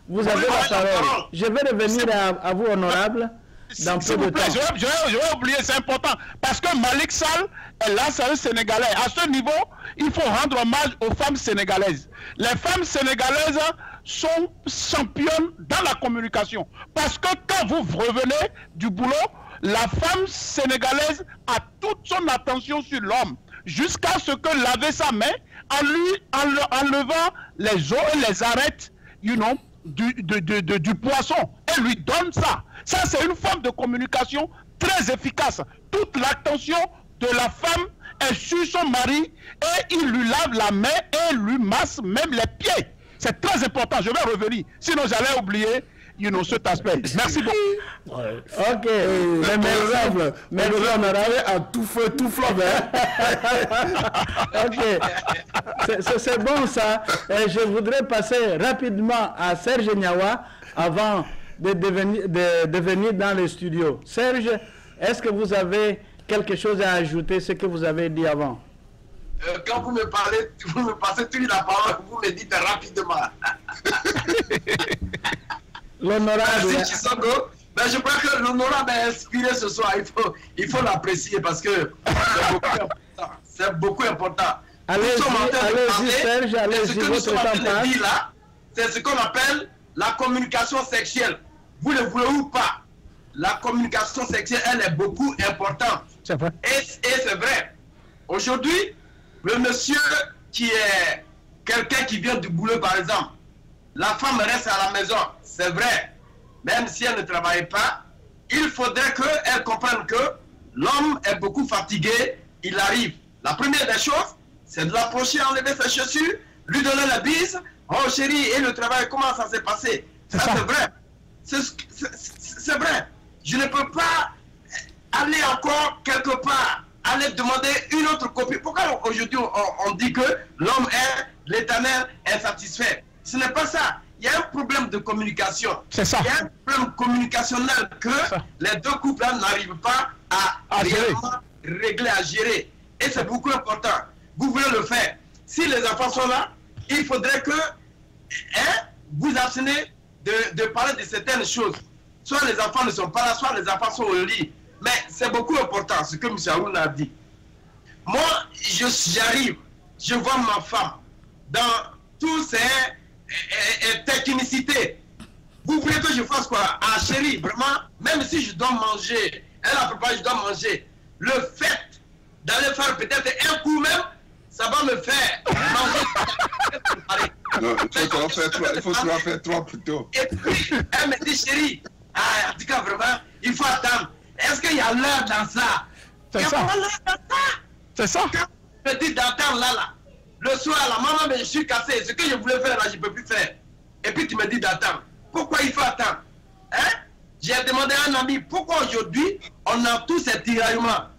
Vous avez la parole. Je vais revenir à vous, honorable. Dans peu de temps. Je vais oublier, c'est important. Parce que Malik Sall est là, c'est un Sénégalais. À ce niveau, il faut rendre hommage aux femmes sénégalaises. Les femmes sénégalaises sont championnes dans la communication. Parce que quand vous revenez du boulot, la femme sénégalaise a toute son attention sur l'homme. Jusqu'à ce que laver sa main en enlevant les os et les arêtes, du poisson. Elle lui donne ça. Ça, c'est une forme de communication très efficace. Toute l'attention de la femme est sur son mari et il lui lave la main et lui masse même les pieds. C'est très important. Je vais revenir. Sinon, j'allais oublier cet aspect. Merci beaucoup. Ok. Mais honorable à tout feu, tout flamme. Ok. C'est bon ça. Et je voudrais passer rapidement à Serge Niawa avant de venir dans le studio. Serge, Est-ce que vous avez quelque chose à ajouter, ce que vous avez dit avant? Quand vous me parlez, vous me passez toute la parole, vous me dites rapidement. L'honorable... Merci Chisongo. Ben, je crois que l'honorable est inspiré ce soir. Il faut l'apprécier parce que c'est beaucoup important. Allez-y, Serge, allez-y, votre temps passe. C'est ce qu'on appelle la communication sexuelle. Vous le voulez ou pas, la communication sexuelle, elle est beaucoup importante. C'est vrai. Et c'est vrai. Aujourd'hui, le monsieur qui est quelqu'un qui vient du boulot, par exemple, la femme reste à la maison, c'est vrai. Même si elle ne travaille pas, il faudrait qu'elle comprenne que l'homme est beaucoup fatigué, il arrive. La première des choses, c'est de l'approcher, enlever ses chaussures, lui donner la bise. Oh chérie, et le travail, comment ça s'est passé? Ça c'est vrai. C'est vrai. Je ne peux pas aller encore quelque part, aller demander une autre copie. Pourquoi aujourd'hui on dit que l'homme est, l'éternel est satisfait? Ce n'est pas ça. Il y a un problème de communication. C'est ça. Il y a un problème communicationnel que les deux couples n'arrivent pas à réellement régler, à gérer. Et c'est beaucoup important. Vous voulez le faire. Si les enfants sont là, il faudrait que vous abstenez de parler de certaines choses. Soit les enfants ne sont pas là, soit les enfants sont au lit. Mais c'est beaucoup important, ce que M. Haroun a dit. Moi, j'arrive, je vois ma femme dans tous ces technicités. Vous voulez que je fasse quoi? Ah chérie, vraiment, même si je dois manger, elle a préparé, je dois manger. Le fait d'aller faire peut-être un coup même, ça va me faire manger. Non, il faut se la faire trois plutôt. Et puis, elle me dit, chérie, en tout cas, vraiment, il faut attendre. Est-ce qu'il y a l'heure dans ça? C'est ça. C'est ça. Quand tu me dis d'attendre là, le soir, la maman, mais je suis cassé. Ce que je voulais faire là, je ne peux plus faire. Et puis tu me dis d'attendre. Pourquoi il faut attendre? Hein? J'ai demandé à un ami, pourquoi aujourd'hui, on a tous ces tiraillements?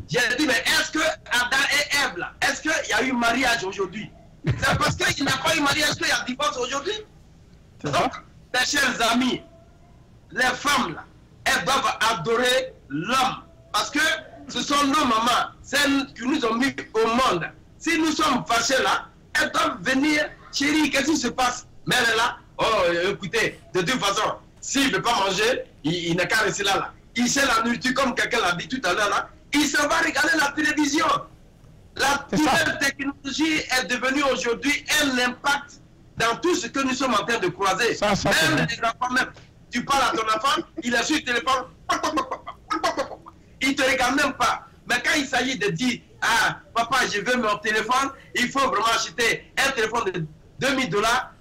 J'ai dit, mais est-ce que Adam et Ève là, est-ce qu'il y a eu mariage aujourd'hui? C'est parce qu'il n'y a pas eu mariage qu'il y a divorce aujourd'hui? Donc, mes chers amis, les femmes là, elles doivent adorer l'homme. Parce que ce sont nos mamans, celles qui nous ont mis au monde. Si nous sommes fâchés là, elles doivent venir, chérie, qu'est-ce qui se passe? Mais elle est là, oh écoutez, de toute façon, s'il ne veut pas manger, il n'a qu'à rester là. Il sait la nourriture comme quelqu'un l'a dit tout à l'heure là, il se va regarder la télévision. La nouvelle technologie est devenue aujourd'hui un impact dans tout ce que nous sommes en train de croiser. Même les enfants, même. Tu parles à ton enfant, il est sur le téléphone, il ne te regarde même pas. Mais quand il s'agit de dire, ah, papa, je veux mon téléphone, il faut vraiment acheter un téléphone de $2000,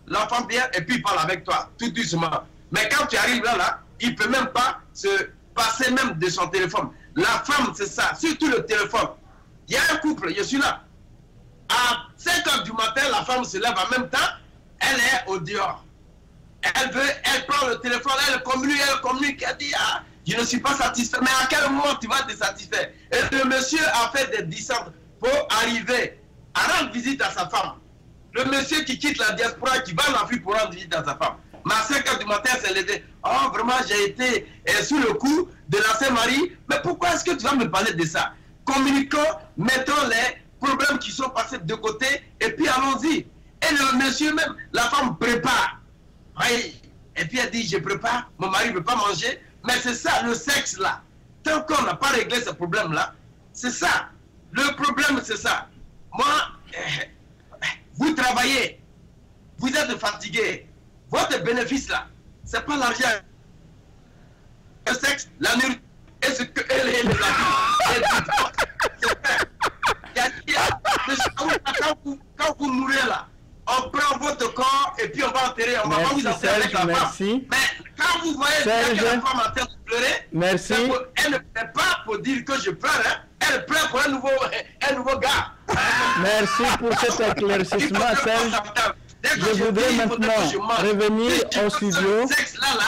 l'enfant vient et puis il parle avec toi, tout doucement. Mais quand tu arrives là, il ne peut même pas se passer même de son téléphone. La femme, c'est ça, surtout le téléphone. Il y a un couple, je suis là. À 5 h du matin, la femme se lève en même temps, elle est au dehors. Elle prend le téléphone, elle communique, elle dit, ah, je ne suis pas satisfait. Mais à quel moment tu vas te satisfaire? Et le monsieur a fait des descentes pour arriver à rendre visite à sa femme. Le monsieur qui quitte la diaspora, qui va en Afrique pour rendre visite à sa femme. Mais à 5 h du matin, elle s'est levée. Oh, vraiment, j'ai été sous le coup de l'ancien mari. Mais pourquoi est-ce que tu vas me parler de ça? Communiquons, mettons les problèmes qui sont passés de côté et puis allons-y. Et le monsieur même, la femme prépare. Oui. Et puis elle dit, je prépare, mon mari ne veut pas manger. Mais c'est ça, le sexe là. Tant qu'on n'a pas réglé ce problème-là, c'est ça. Le problème, c'est ça. Moi, vous travaillez, vous êtes fatigué. Votre bénéfice là, c'est pas l'argent. Le sexe, la nourriture, et ce que elle est quand vous mourrez là, on prend votre corps et puis on va enterrer, on va pas vous enterrer avec la femme. Mais quand vous voyez que la femme est en train de pleurer, elle ne pleure pas pour dire que je pleure, hein. Elle pleure pour un nouveau gars. Merci pour cet éclaircissement, Serge. Je voudrais maintenant revenir au studio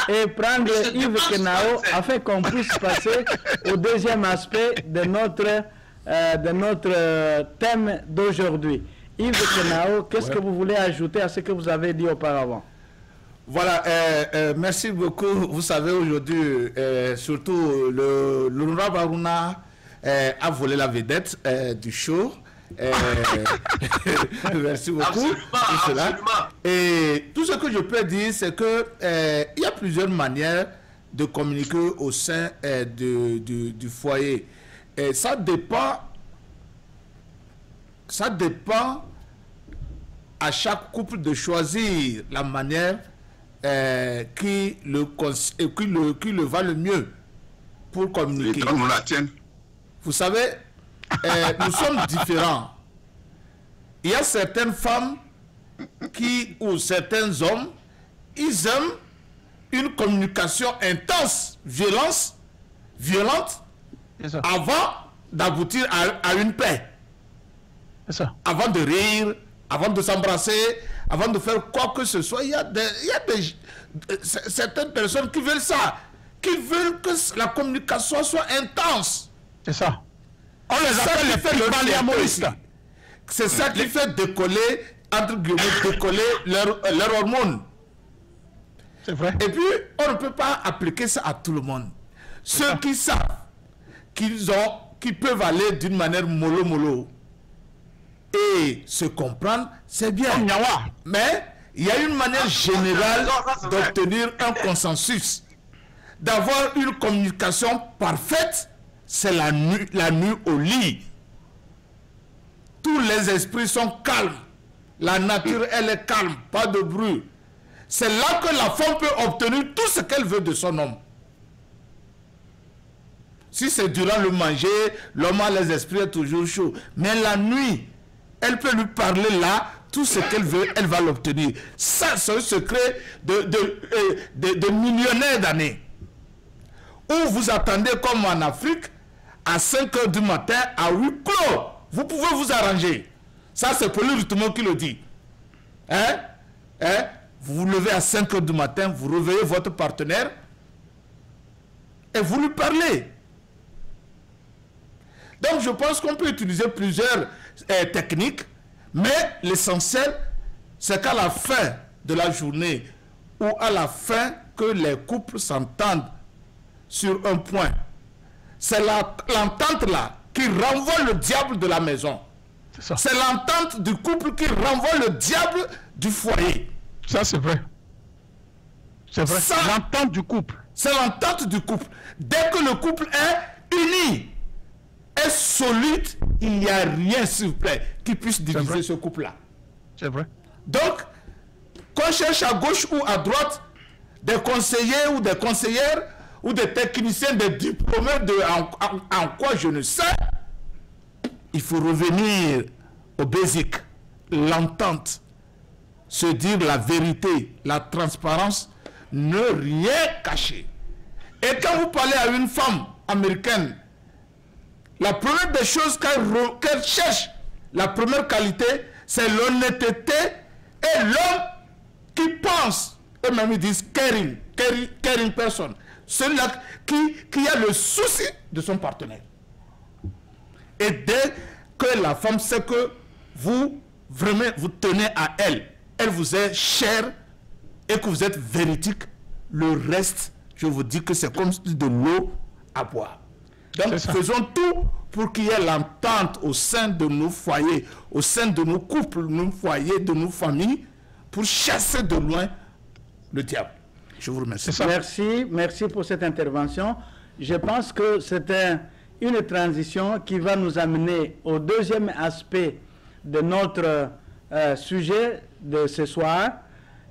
et prendre Yves Kenao afin qu'on puisse passer au deuxième aspect de notre thème d'aujourd'hui. Yves Kenao, qu'est-ce que vous voulez ajouter à ce que vous avez dit auparavant? Voilà, merci beaucoup. Vous savez, aujourd'hui, surtout l'honorable Aruna a volé la vedette du show. Merci beaucoup pour cela. Et tout ce que je peux dire, c'est que il y a plusieurs manières de communiquer au sein du foyer. Et ça dépend à chaque couple de choisir la manière qui le va le mieux pour communiquer. Nous la tienne. Vous savez, nous sommes différents. Il y a certaines femmes ou certains hommes, ils aiment une communication intense, violente, avant d'aboutir à une paix. Avant de rire, avant de s'embrasser, avant de faire quoi que ce soit. Il y a certaines personnes qui veulent ça, qui veulent que la communication soit intense. C'est ça. On les appelle les polyamoristes. C'est ça qui fait décoller, entre guillemets, décoller leurs hormones. C'est vrai. Et puis, on ne peut pas appliquer ça à tout le monde. Ceux qui savent qu'ils peuvent aller d'une manière mollo et se comprendre, c'est bien. Mais il y a une manière générale d'obtenir un consensus. D'avoir une communication parfaite, c'est la nuit au lit. Tous les esprits sont calmes. La nature, elle est calme, pas de bruit. C'est là que la femme peut obtenir tout ce qu'elle veut de son homme. Si c'est durant le manger, l'homme a les esprits toujours chauds. Mais la nuit, elle peut lui parler là, tout ce qu'elle veut, elle va l'obtenir. Ça, c'est un secret de millionnaires d'années. Où vous attendez, comme en Afrique, à 5 h du matin, à huis clos. Vous pouvez vous arranger. Ça, c'est Pauline Rutemont qui le dit. Vous vous levez à 5 h du matin, vous réveillez votre partenaire et vous lui parlez. Donc, je pense qu'on peut utiliser plusieurs techniques, mais l'essentiel, c'est qu'à la fin de la journée ou à la fin que les couples s'entendent sur un point. C'est l'entente là qui renvoie le diable de la maison. C'est l'entente du couple qui renvoie le diable du foyer. Ça, c'est vrai. C'est vrai. C'est l'entente du couple. C'est l'entente du couple. Dès que le couple est uni, est solide, il n'y a rien, s'il vous plaît, qui puisse diviser ce couple-là. C'est vrai. Donc, qu'on cherche à gauche ou à droite des conseillers ou des conseillères ou des techniciens, des diplômés en quoi je ne sais, il faut revenir au basique, l'entente, se dire la vérité, la transparence, ne rien cacher. Et quand vous parlez à une femme américaine, la première des choses qu'elle cherche, la première qualité, c'est l'honnêteté et l'homme qui pense, eux-mêmes ils disent caring person, celui-là qui a le souci de son partenaire. Et dès que la femme sait que vous, vraiment, vous tenez à elle, elle vous est chère et que vous êtes véridique, le reste, je vous dis que c'est comme de l'eau à boire. Donc, faisons tout pour qu'il y ait l'entente au sein de nos foyers, au sein de nos couples, nos foyers, de nos familles, pour chasser de loin le diable. Je vous remercie. Merci pour cette intervention. Je pense que c'était une transition qui va nous amener au deuxième aspect de notre sujet de ce soir.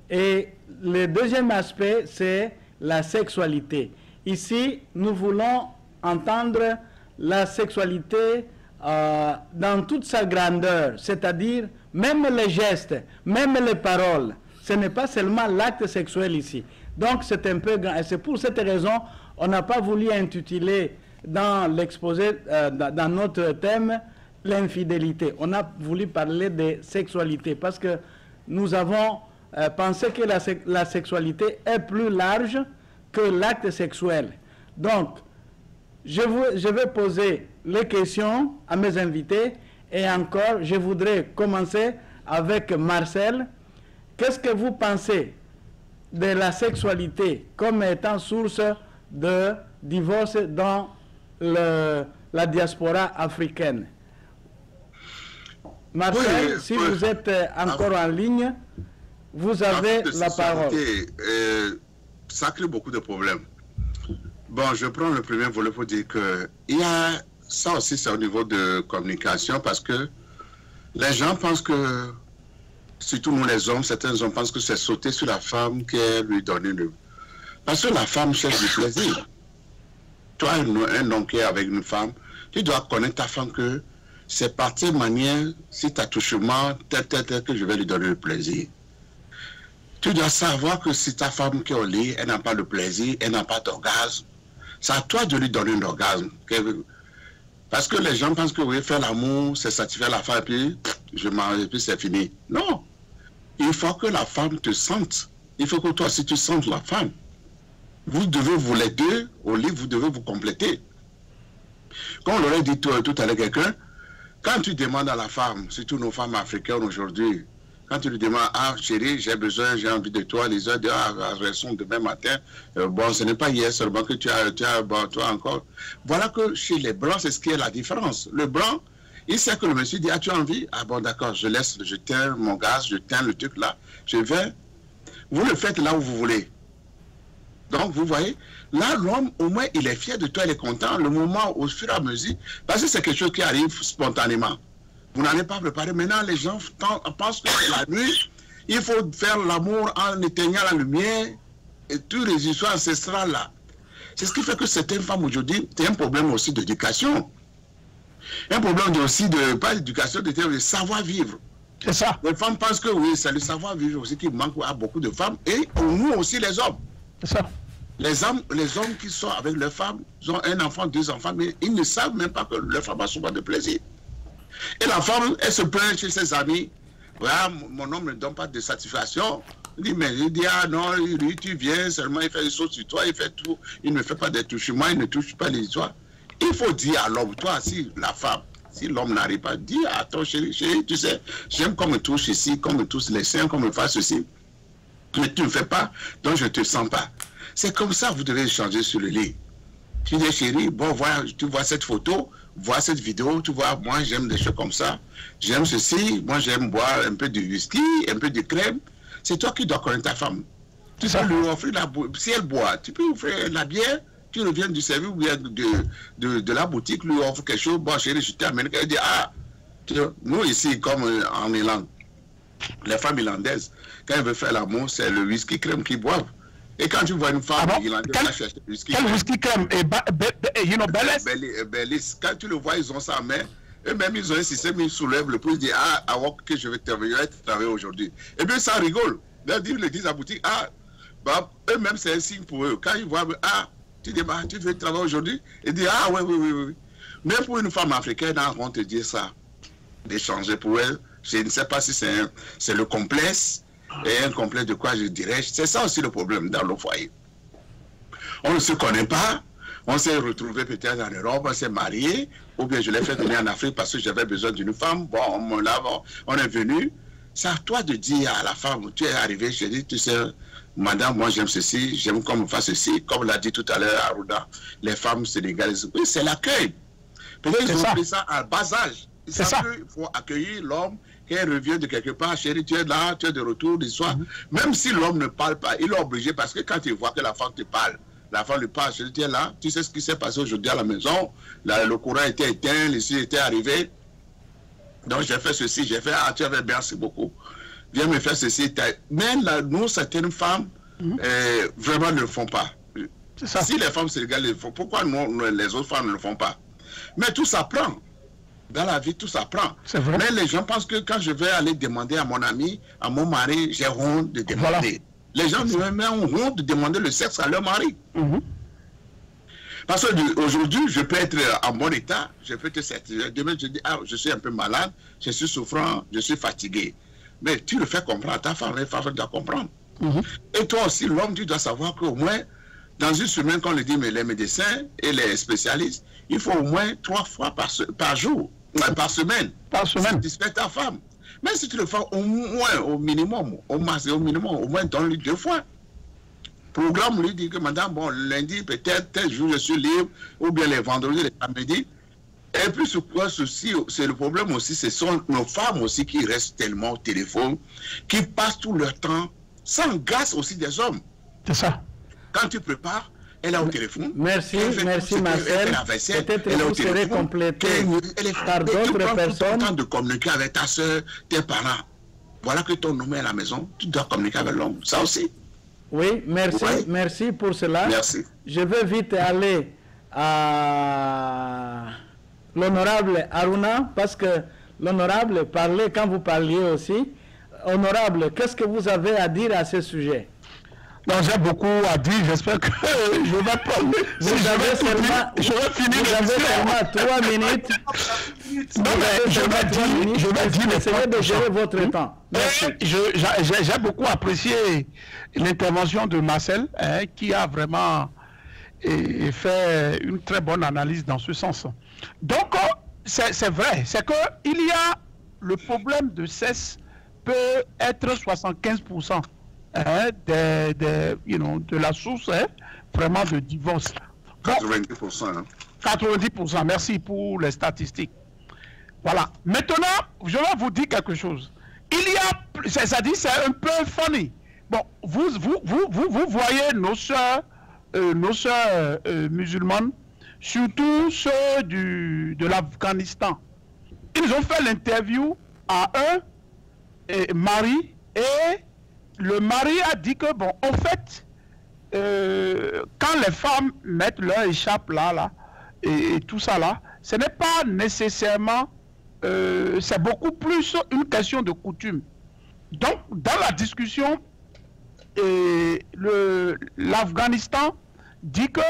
Et le deuxième aspect, c'est la sexualité. Ici, nous voulons entendre la sexualité dans toute sa grandeur, c'est-à-dire même les gestes, même les paroles. Ce n'est pas seulement l'acte sexuel ici. Donc c'est un peu grand. Et c'est pour cette raison on n'a pas voulu intituler dans l'exposé, dans notre thème, l'infidélité. On a voulu parler de sexualité parce que nous avons pensé que la sexualité est plus large que l'acte sexuel. Donc, je vais poser les questions à mes invités et encore, je voudrais commencer avec Marcel. Qu'est-ce que vous pensez de la sexualité comme étant source de divorce dans la diaspora africaine. Marcel, si vous êtes encore en ligne, vous avez la parole. Ça crée beaucoup de problèmes. Bon, je prends le premier volet pour dire que il y a ça aussi, c'est au niveau de communication, parce que les gens pensent que, surtout nous les hommes, certains hommes pensent que c'est sauter sur la femme qui lui donne une... Parce que la femme cherche du plaisir. Toi, un homme qui est avec une femme, tu dois connaître ta femme que c'est par tes manières, si tu as touchement, tel, que je vais lui donner le plaisir. Tu dois savoir que si ta femme qui est au lit, elle n'a pas le plaisir, elle n'a pas d'orgasme, c'est à toi de lui donner un orgasme. Parce que les gens pensent que oui, faire l'amour, c'est satisfaire la femme, et puis je mange, et puis c'est fini. Non. Il faut que la femme te sente. Il faut que toi aussi tu sentes la femme. Vous devez, vous les deux, au lit, vous devez vous compléter. Comme on l'aurait dit tout à l'heure quelqu'un, quand tu demandes à la femme, surtout nos femmes africaines aujourd'hui, quand tu lui demandes, ah chérie, j'ai besoin, j'ai envie de toi, les heures de raison demain matin, bon, ce n'est pas hier seulement que tu as bon, toi encore. Voilà que chez les Blancs, c'est ce qui est la différence. Le Blanc, il sait que le monsieur dit, ah tu as envie? Ah bon d'accord, je tiens mon gaz, je tiens le truc là, je vais. Vous le faites là où vous voulez. Donc, vous voyez, là, l'homme, au moins, il est fier de toi, il est content. Le moment, au fur et à mesure, parce que c'est quelque chose qui arrive spontanément. Vous n'allez pas préparer. Maintenant, les gens pensent que c'est la nuit. Il faut faire l'amour en éteignant la lumière et toutes les histoires ancestrales là. C'est ce qui fait que certaines femmes aujourd'hui, c'est un problème aussi d'éducation. Un problème aussi de, pas d'éducation, de savoir-vivre. C'est ça. Les femmes pensent que oui, c'est le savoir-vivre aussi qui manque à beaucoup de femmes et nous aussi les hommes. C'est ça. Les hommes qui sont avec leurs femmes, ils ont un enfant, 2 enfants, mais ils ne savent même pas que leur femme a souvent de plaisir. Et la femme, elle se plaint chez ses amis. Voilà, mon homme ne donne pas de satisfaction. Il dit, ah non, lui, tu viens, seulement il fait des choses sur toi, il fait tout. Il ne fait pas des touchements, il ne touche pas les histoires. Il faut dire à l'homme, toi, si la femme, si l'homme n'arrive pas, dis à ton chéri, tu sais, j'aime qu'on me touche ici, qu'on me touche les seins, qu'on me fasse ceci. Mais tu ne fais pas, donc je ne te sens pas. C'est comme ça que vous devez échanger sur le lit. Tu dis, chérie, bon, voilà, tu vois cette photo, vois cette vidéo, tu vois, moi j'aime des choses comme ça. J'aime ceci, moi j'aime boire un peu de whisky, un peu de crème. C'est toi qui dois connaître ta femme. Tu peux lui offrir si elle boit, tu peux lui offrir la bière, tu reviens du service ou bien de la boutique, lui offre quelque chose, bon chérie, je t'amène, elle dit, ah, nous ici, comme en Irlande, les femmes irlandaises, quand elles veulent faire l'amour, c'est le whisky crème qu'ils boivent. Et quand tu vois une femme irlandaise, elle cherche le whisky crème. Quel whisky crème? Baileys. Quand tu le vois, ils ont ça en main. Eux-mêmes, ils ont un système, ils soulèvent le pouce, ils disent, ah, avant que je vais travailler aujourd'hui. Et bien, ça rigole. Ils disent à la boutique, ah, bah, eux-mêmes, c'est un signe pour eux. Quand ils voient, ah, tu dis, bah, tu veux travailler aujourd'hui? Ils disent, ah, oui. Mais pour une femme africaine, on te dit ça, d'échanger pour elle. Je ne sais pas si c'est le complexe. Et un complexe de quoi je dirais, c'est ça aussi le problème dans le foyer. On ne se connaît pas, on s'est retrouvé peut-être en Europe, on s'est marié, ou bien je l'ai fait venir en Afrique parce que j'avais besoin d'une femme, bon, on est venu. C'est à toi de dire à la femme, tu es arrivé, je dis, tu sais, madame, moi j'aime ceci, j'aime qu'on me fasse ceci, comme l'a dit tout à l'heure Arruda, les femmes sénégalaises, oui, c'est l'accueil. Peut-être qu'ils ont fait ça à bas âge. Il faut accueillir l'homme. Quand il revient de quelque part, chérie, tu es là, tu es de retour du soir. Même si l'homme ne parle pas, il est obligé parce que quand il voit que la femme te parle, la femme lui parle, chérie, tu es là, tu sais ce qui s'est passé aujourd'hui à la maison, le courant était éteint, l'ici était arrivé. Donc j'ai fait ceci, j'ai fait, ah tu avais merci beaucoup. Viens me faire ceci. Mais là, nous, certaines femmes, vraiment ne le font pas. Si les femmes sénégalaises le font, pourquoi nous, les autres femmes ne le font pas? Mais tout s'apprend. Dans la vie, tout s'apprend. Mais les gens pensent que quand je vais aller demander à mon ami, à mon mari, j'ai honte de demander. Les gens ont honte de demander le sexe à leur mari. Parce qu'aujourd'hui, je peux être en bon état, je peux te certifier. Demain, je dis, ah, je suis un peu malade, je suis souffrant, je suis fatigué. Mais tu le fais comprendre à ta femme, la femme doit comprendre. Et toi aussi, l'homme, tu dois savoir qu'au moins, dans une semaine, quand on le dit, mais les médecins et les spécialistes, il faut au moins 3 fois par jour, par semaine. Satisfaire ta femme. Mais si tu le fais au moins, au minimum, au moins donne-lui 2 fois. programme lui dit que madame, bon, lundi, peut-être, tel jour, je suis libre, ou bien les vendredis, les samedis. Et puis, c'est le problème aussi, ce sont nos femmes aussi qui restent tellement au téléphone, qui passent tout leur temps, sans grâce aussi des hommes. C'est ça. Quand tu prépares, elle est au téléphone. Merci, merci Marcel. Peut-être que vous serez complété par d'autres personnes. Tu as de communiquer avec ta soeur, tes parents. Voilà que ton nommé à la maison, tu dois communiquer avec l'homme. Ça aussi. Oui, merci, merci pour cela. Merci. Je vais vite aller à l'honorable Aruna, parce que l'honorable parlait quand vous parliez aussi. Honorable, qu'est-ce que vous avez à dire à ce sujet? Non, j'ai beaucoup à dire, j'espère que je vais parler. Vous avez seulement 3 minutes. Non, mais je vais dire, essayez de gérer votre temps. Merci. J'ai beaucoup apprécié l'intervention de Marcel, qui a vraiment fait une très bonne analyse dans ce sens. Donc, c'est vrai, c'est qu'il y a le problème de cesse peut être 75%. De la source vraiment de divorce. 90%. Hein. 90%, merci pour les statistiques. Voilà. Maintenant, je vais vous dire quelque chose. Il y a, ça dit, c'est un peu funny. Bon, vous voyez nos sœurs musulmanes, surtout ceux de l'Afghanistan. Ils ont fait l'interview à un mari et le mari a dit que, bon, en fait, quand les femmes mettent leur écharpe là, et tout ça là, ce n'est pas nécessairement, c'est beaucoup plus une question de coutume. Donc, dans la discussion, l'Afghanistan dit que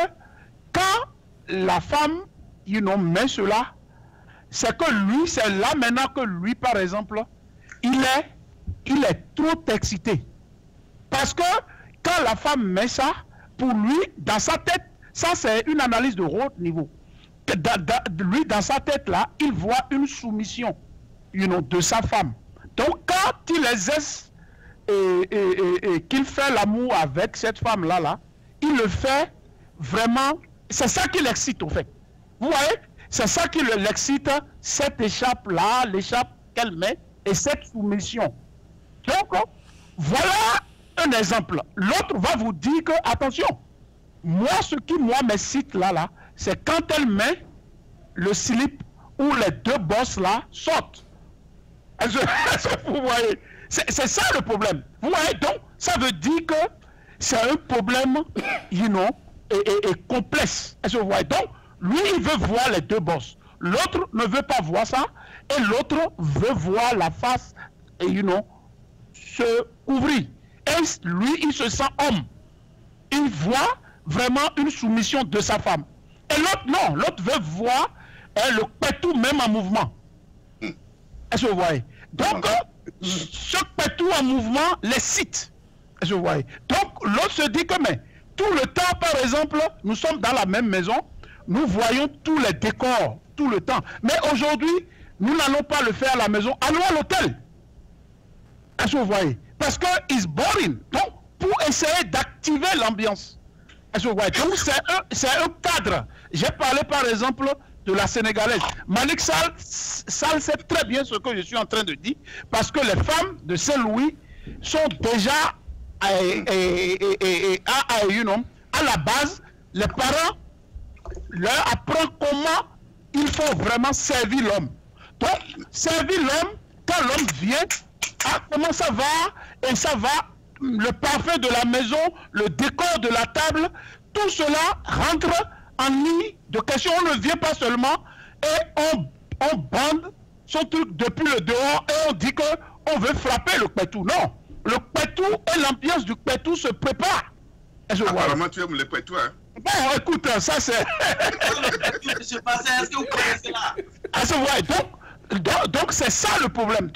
quand la femme, met cela, c'est que lui, c'est là maintenant que lui, par exemple, il est trop excité. Parce que quand la femme met ça, pour lui, dans sa tête, ça c'est une analyse de haut niveau. Lui, dans sa tête là, il voit une soumission de sa femme. Donc quand il exerce et qu'il fait l'amour avec cette femme-là, il le fait vraiment, c'est ça qui l'excite au fait. Vous voyez, c'est ça qui l'excite, cette écharpe-là, l'écharpe qu'elle met, et cette soumission. Donc, voilà un exemple. L'autre va vous dire que, attention, moi, ce qui, m'excite là, c'est quand elle met le slip où les deux bosses là sortent. Est-ce que vous voyez? C'est ça le problème. Vous voyez, donc, ça veut dire que c'est un problème, et complexe. Est-ce que vous voyez? Donc, lui, il veut voir les deux bosses. L'autre ne veut pas voir ça, et l'autre veut voir la face, se couvrir. Et lui, il se sent homme. Il voit vraiment une soumission de sa femme. Et l'autre, non. L'autre veut voir le pétou même en mouvement. Est-ce que vous voyez? Donc, ce pétou en mouvement l'excite. Est-ce que vous voyez? Donc, l'autre se dit que, mais, tout le temps, par exemple, nous sommes dans la même maison, nous voyons tous les décors, tout le temps. Mais aujourd'hui, nous n'allons pas le faire à la maison, allons à l'hôtel. Est-ce que vous voyez? Parce que it's boring. Donc, pour essayer d'activer l'ambiance. Est-ce que vous voyez? Donc, c'est un cadre. J'ai parlé, par exemple, de la Sénégalaise. Malik Sall sait très bien ce que je suis en train de dire, parce que les femmes de Saint-Louis sont déjà à la base, les parents leur apprennent comment il faut vraiment servir l'homme. Donc, servir l'homme, quand l'homme vient, comment ça va, et ça va, le parfum de la maison, le décor de la table, tout cela rentre en ligne de question. On ne vient pas seulement et on bande son truc depuis le dehors et on dit qu'on veut frapper le pétou. Non, le pétou et l'ambiance du pétou se préparent. Apparemment, tu aimes le pétou, hein? Bon, écoute, ça c'est... Monsieur Passé, est-ce que vous connaissez là? Donc c'est ça le problème.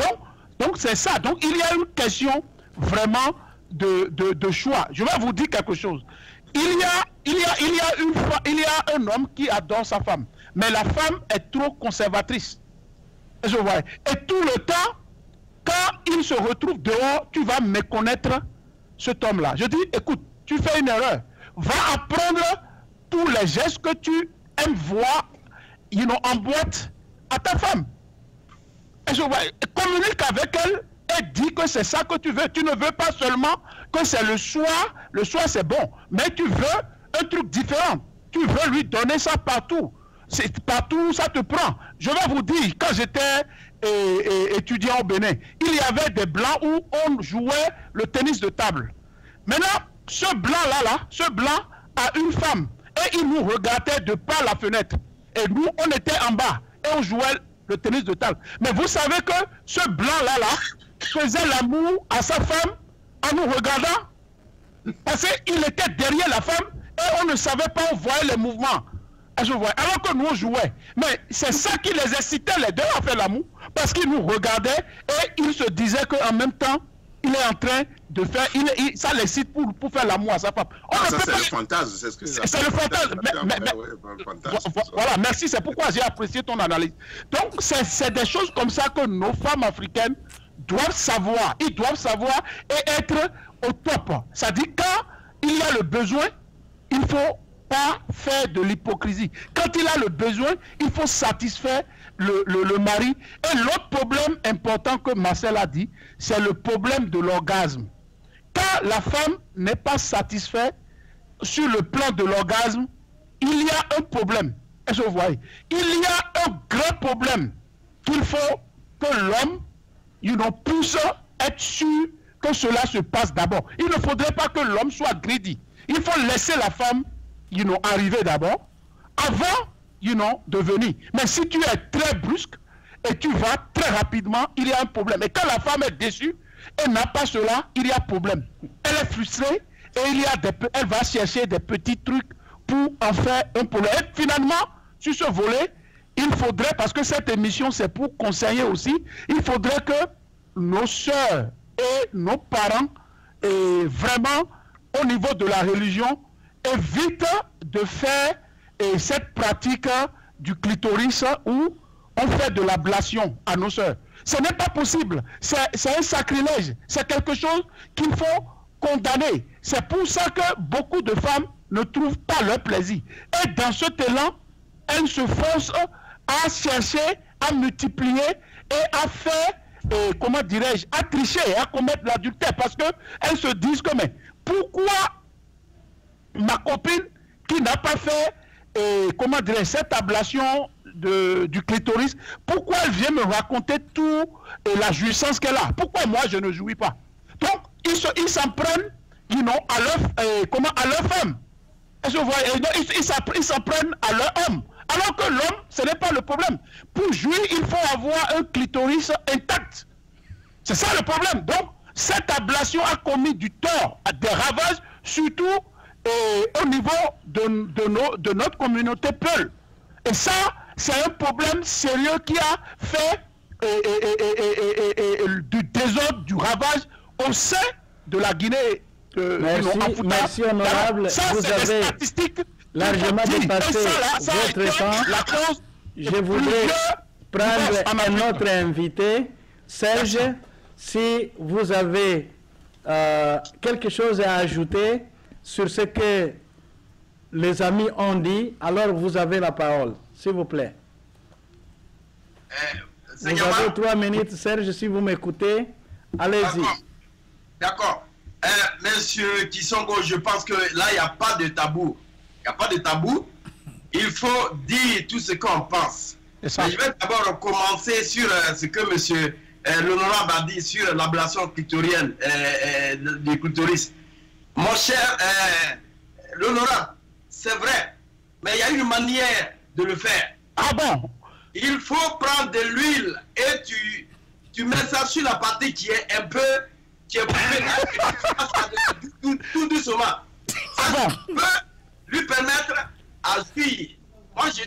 Donc c'est ça. Donc il y a une question vraiment de choix. Je vais vous dire quelque chose. Il y a un homme qui adore sa femme, mais la femme est trop conservatrice. Et tout le temps, quand il se retrouve dehors, tu vas méconnaître cet homme-là. Je dis, écoute, tu fais une erreur. Va apprendre tous les gestes que tu aimes voir, en boîte à ta femme. Et communique avec elle et dis que c'est ça que tu veux. Tu ne veux pas seulement que c'est le soir c'est bon, mais tu veux un truc différent. Tu veux lui donner ça partout. C'est partout ça te prend. Je vais vous dire, quand j'étais étudiant au Bénin, il y avait des blancs où on jouait le tennis de table. Maintenant, ce blanc-là, ce blanc a une femme et il nous regardait de par la fenêtre. Et nous, on était en bas et on jouait le tennis de table. Mais vous savez que ce blanc-là faisait l'amour à sa femme en nous regardant parce qu'il était derrière la femme et on ne savait pas, on voyait les mouvements. Alors que nous on jouait. Mais c'est ça qui les excitait les deux à faire l'amour parce qu'ils nous regardaient et ils se disaient qu'en même temps, il est en train de faire, ça l'excite pour faire l'amour à sa femme. Ça c'est le fantasme, c'est ce que c'est le fantasme. Voilà, merci, c'est pourquoi j'ai apprécié ton analyse. Donc c'est des choses comme ça que nos femmes africaines doivent savoir. Ils doivent savoir et être au top. Ça dit quand il y a le besoin, il faut pas faire de l'hypocrisie. Quand il a le besoin, il faut satisfaire le mari. Et l'autre problème important que Marcel a dit, c'est le problème de l'orgasme. Quand la femme n'est pas satisfaite sur le plan de l'orgasme, il y a un problème. Est-ce que vous voyez? Il y a un grand problème qu'il faut que l'homme, puisse être sûr que cela se passe d'abord. Il ne faudrait pas que l'homme soit greedy. Il faut laisser la femme arriver d'abord, avant, de venir. Mais si tu es très brusque et tu vas très rapidement, il y a un problème. Et quand la femme est déçue et n'a pas cela, il y a problème. Elle est frustrée et elle va chercher des petits trucs pour en faire un problème. Et finalement, sur ce volet, il faudrait, parce que cette émission c'est pour conseiller aussi, il faudrait que nos sœurs et nos parents, et vraiment au niveau de la religion, évite de faire cette pratique du clitoris où on fait de l'ablation à nos sœurs. Ce n'est pas possible. C'est un sacrilège. C'est quelque chose qu'il faut condamner. C'est pour ça que beaucoup de femmes ne trouvent pas leur plaisir. Et dans cet élan, elles se forcent à chercher, à multiplier et à faire, à tricher, à commettre l'adultère. Parce qu'elles se disent que, mais pourquoi ma copine qui n'a pas fait cette ablation du clitoris, pourquoi elle vient me raconter tout la jouissance qu'elle a? Pourquoi moi je ne jouis pas? Donc ils s'en prennent à leur femme. Est-ce que vous voyez? Ils s'en prennent à leur homme. Alors que l'homme, ce n'est pas le problème. Pour jouir, il faut avoir un clitoris intact. C'est ça le problème. Donc cette ablation a commis du tort, des ravages, surtout au niveau de notre communauté Peul. Et ça, c'est un problème sérieux qui a fait du désordre, du ravage au sein de la Guinée. Merci honorable, ça, vous avez largement dépassé votre temps. Je voudrais prendre un autre invité, Serge, si vous avez quelque chose à ajouter sur ce que les amis ont dit, alors vous avez la parole, s'il vous plaît. Vous avez 3 minutes, Serge, si vous m'écoutez. Allez-y. D'accord. Monsieur Kisongo, je pense que là, il n'y a pas de tabou. Il n'y a pas de tabou. Il faut dire tout ce qu'on pense. Mais je vais d'abord commencer sur ce que monsieur l'honorable a dit sur l'ablation clitorienne du clitoris. Mon cher l'honorable, c'est vrai, mais il y a une manière de le faire. Ah bon? Il faut prendre de l'huile et tu mets ça sur la partie qui est un peu, tout doucement. Ça peut lui permettre à jouir. Moi, j'ai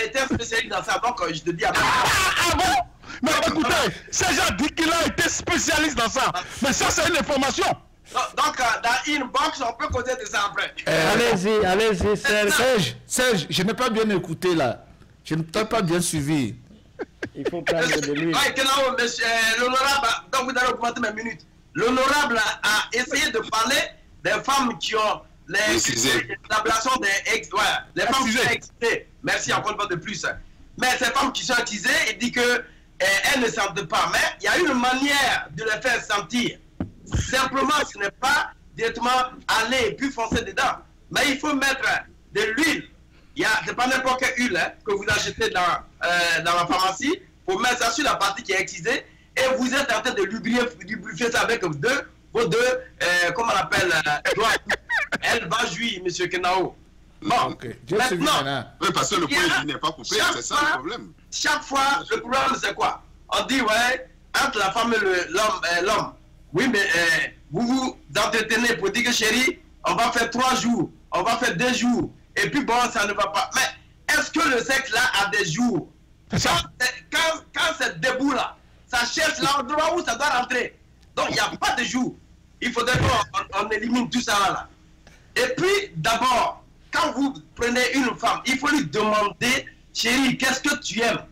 été spécialiste dans ça, donc je te dis après. Ah bon? Mais écoutez, ces gens disent qu'il a été spécialiste dans ça. Mais ça, c'est une information. Donc, dans une box, on peut causer de ça après. Allez-y, Serge, je n'ai pas bien écouté là. Je ne t'ai pas bien suivi. Il faut prendre de lui. L'honorable, donc vous allez augmenter mes minutes. L'honorable a essayé de parler des femmes qui ont l'ablation des ex, les femmes qui sont excisées. Merci encore une fois de plus. Mais ces femmes qui sont excisées, il dit que elles ne sentent pas. Mais il y a une manière de les faire sentir. Simplement, ce n'est pas directement aller et puis foncer dedans. Mais il faut mettre de l'huile. Ce n'est pas n'importe quelle huile que vous achetez dans la pharmacie. Pour mettre ça sur la partie qui est excisée. Et vous êtes en train de lubrifier ça avec vos deux, comment on appelle, doigts. Elle va jouir, M. Kenao. Bon, maintenant, oui, parce que le point n'est pas coupé, c'est ça le problème. Chaque fois, le problème c'est quoi? On dit, ouais, entre la femme et l'homme, oui, mais vous vous entretenez pour dire que chérie, on va faire 3 jours, on va faire 2 jours, et puis bon, ça ne va pas. Mais est-ce que le sexe là a des jours? Quand c'est debout là, ça cherche l'endroit où ça doit rentrer. Donc il n'y a pas de jour. Il faudrait qu'on élimine tout ça là. Et puis d'abord, quand vous prenez une femme, il faut lui demander, chérie, qu'est-ce que tu aimes?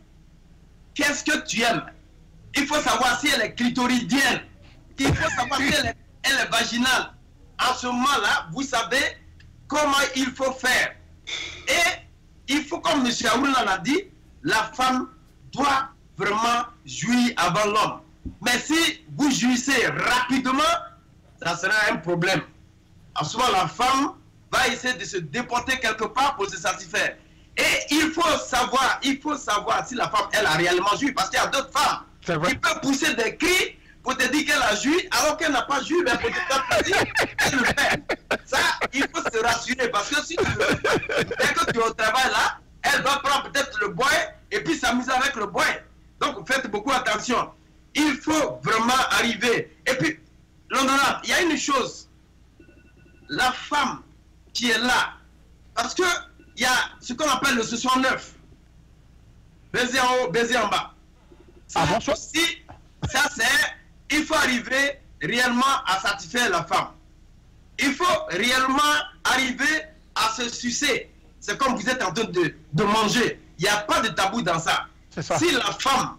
Qu'est-ce que tu aimes? Il faut savoir si elle est clitoridienne. Il faut savoir si elle est vaginale. En ce moment-là, vous savez comment il faut faire. Et il faut, comme M. Aoulana l'a dit, la femme doit vraiment jouir avant l'homme. Mais si vous jouissez rapidement, ça sera un problème. En ce moment, la femme va essayer de se déporter quelque part pour se satisfaire. Et il faut savoir si la femme, elle a réellement joui. Parce qu'il y a d'autres femmes qui peuvent pousser des cris pour te dire qu'elle a joui, alors qu'elle n'a pas joui, mais pour te faire plaisir, elle le fait. Ça, il faut se rassurer. Parce que si tu dès que tu es au travail là, elle va prendre peut-être le bois et puis s'amuser avec le bois. Donc faites beaucoup attention. Il faut vraiment arriver. Et puis, l'honorable, il y a une chose. La femme qui est là, parce que il y a ce qu'on appelle le 69. Baiser en haut, baiser en bas. Ça aussi, ça c'est, il faut arriver réellement à satisfaire la femme. Il faut réellement arriver à se sucer. C'est comme vous êtes en train de manger. Il n'y a pas de tabou dans ça. Si la femme,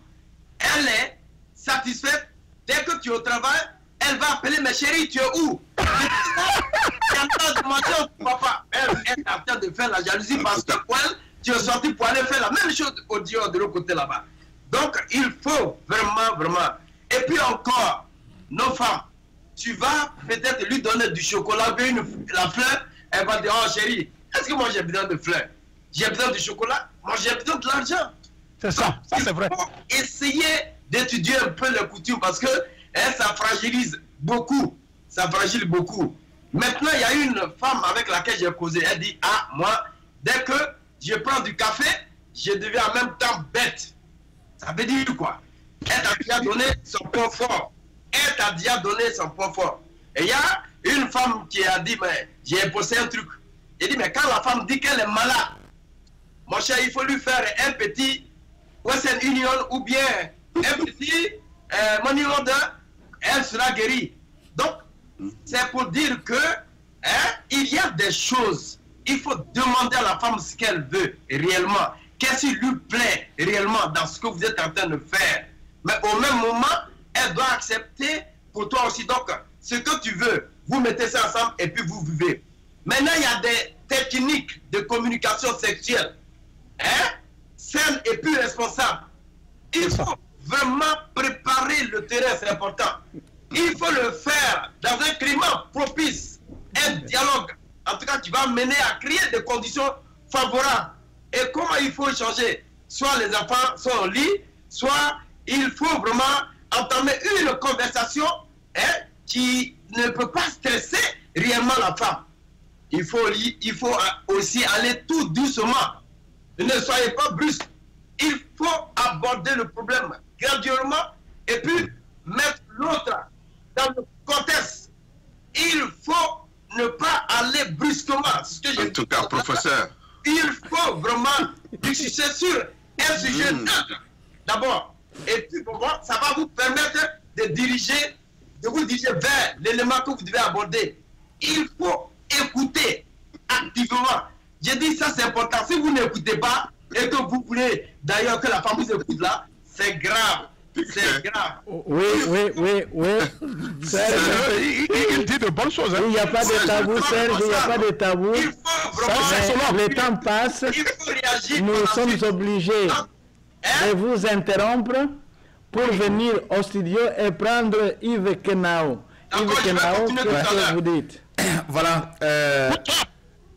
elle est satisfaite, dès que tu es au travail, elle va appeler, mais chérie, tu es où? Elle est en train de manger, papa. Elle est en train de faire la jalousie parce que pour elle, tu es sorti pour aller faire la même chose au dehors de l'autre côté là-bas. Donc, il faut vraiment, vraiment. Et puis encore, nos femmes, tu vas peut-être lui donner du chocolat, la fleur, elle va dire, oh chérie, est-ce que moi j'ai besoin de fleurs? J'ai besoin de chocolat? Moi j'ai besoin de l'argent. C'est ça, ça c'est vrai. Il faut essayer d'étudier un peu les coutumes parce que ça fragilise beaucoup. Ça fragilise beaucoup. Maintenant, il y a une femme avec laquelle j'ai causé. Elle dit, ah, moi, dès que je prends du café, je deviens en même temps bête. Ça veut dire quoi? Elle t'a déjà donné son point fort. Elle t'a déjà donné son point fort. Et il y a une femme qui a dit, mais j'ai posé un truc. Elle dit, mais quand la femme dit qu'elle est malade, mon cher, il faut lui faire un petit Western Union ou bien un petit Money Order, elle sera guérie. Donc, c'est pour dire que il y a des choses. Il faut demander à la femme ce qu'elle veut réellement. Qu'est-ce qui lui plaît réellement dans ce que vous êtes en train de faire. Mais au même moment, elle doit accepter pour toi aussi. Donc, ce que tu veux, vous mettez ça ensemble et puis vous vivez. Maintenant, il y a des techniques de communication sexuelle. Saines et plus responsables. Il faut vraiment préparer le terrain, c'est important. Il faut le faire dans un climat propice, un dialogue, en tout cas qui va mener à créer des conditions favorables. Et comment il faut changer? Soit les enfants sont au lit, soit il faut vraiment entamer une conversation qui ne peut pas stresser réellement la femme. Il faut aussi aller tout doucement. Ne soyez pas brusque. Il faut aborder le problème graduellement et puis mettre l'autre dans le contexte. Il faut ne pas aller brusquement. Ce que en tout cas, professeur. Il faut vraiment discuter sur un sujet neutre d'abord. Et puis, ça va vous permettre de vous diriger vers l'élément que vous devez aborder. Il faut écouter activement. J'ai dit ça, c'est important. Si vous n'écoutez pas et que vous voulez d'ailleurs que la femme vous écoute là, c'est grave. C'est grave. Oui. Serge, Il dit de bonnes choses. il n'y a pas de tabou, Serge, il n'y a pas de tabou. Il faut vraiment... Mais le temps passe, Il faut réagir. nous par la sommes suite. obligés de vous interrompre pour venir au studio et prendre Yves Kenao. D'accord, Yves je vais Kenao, continuer tout à qu'est-ce que l'heure. vous dites? Voilà.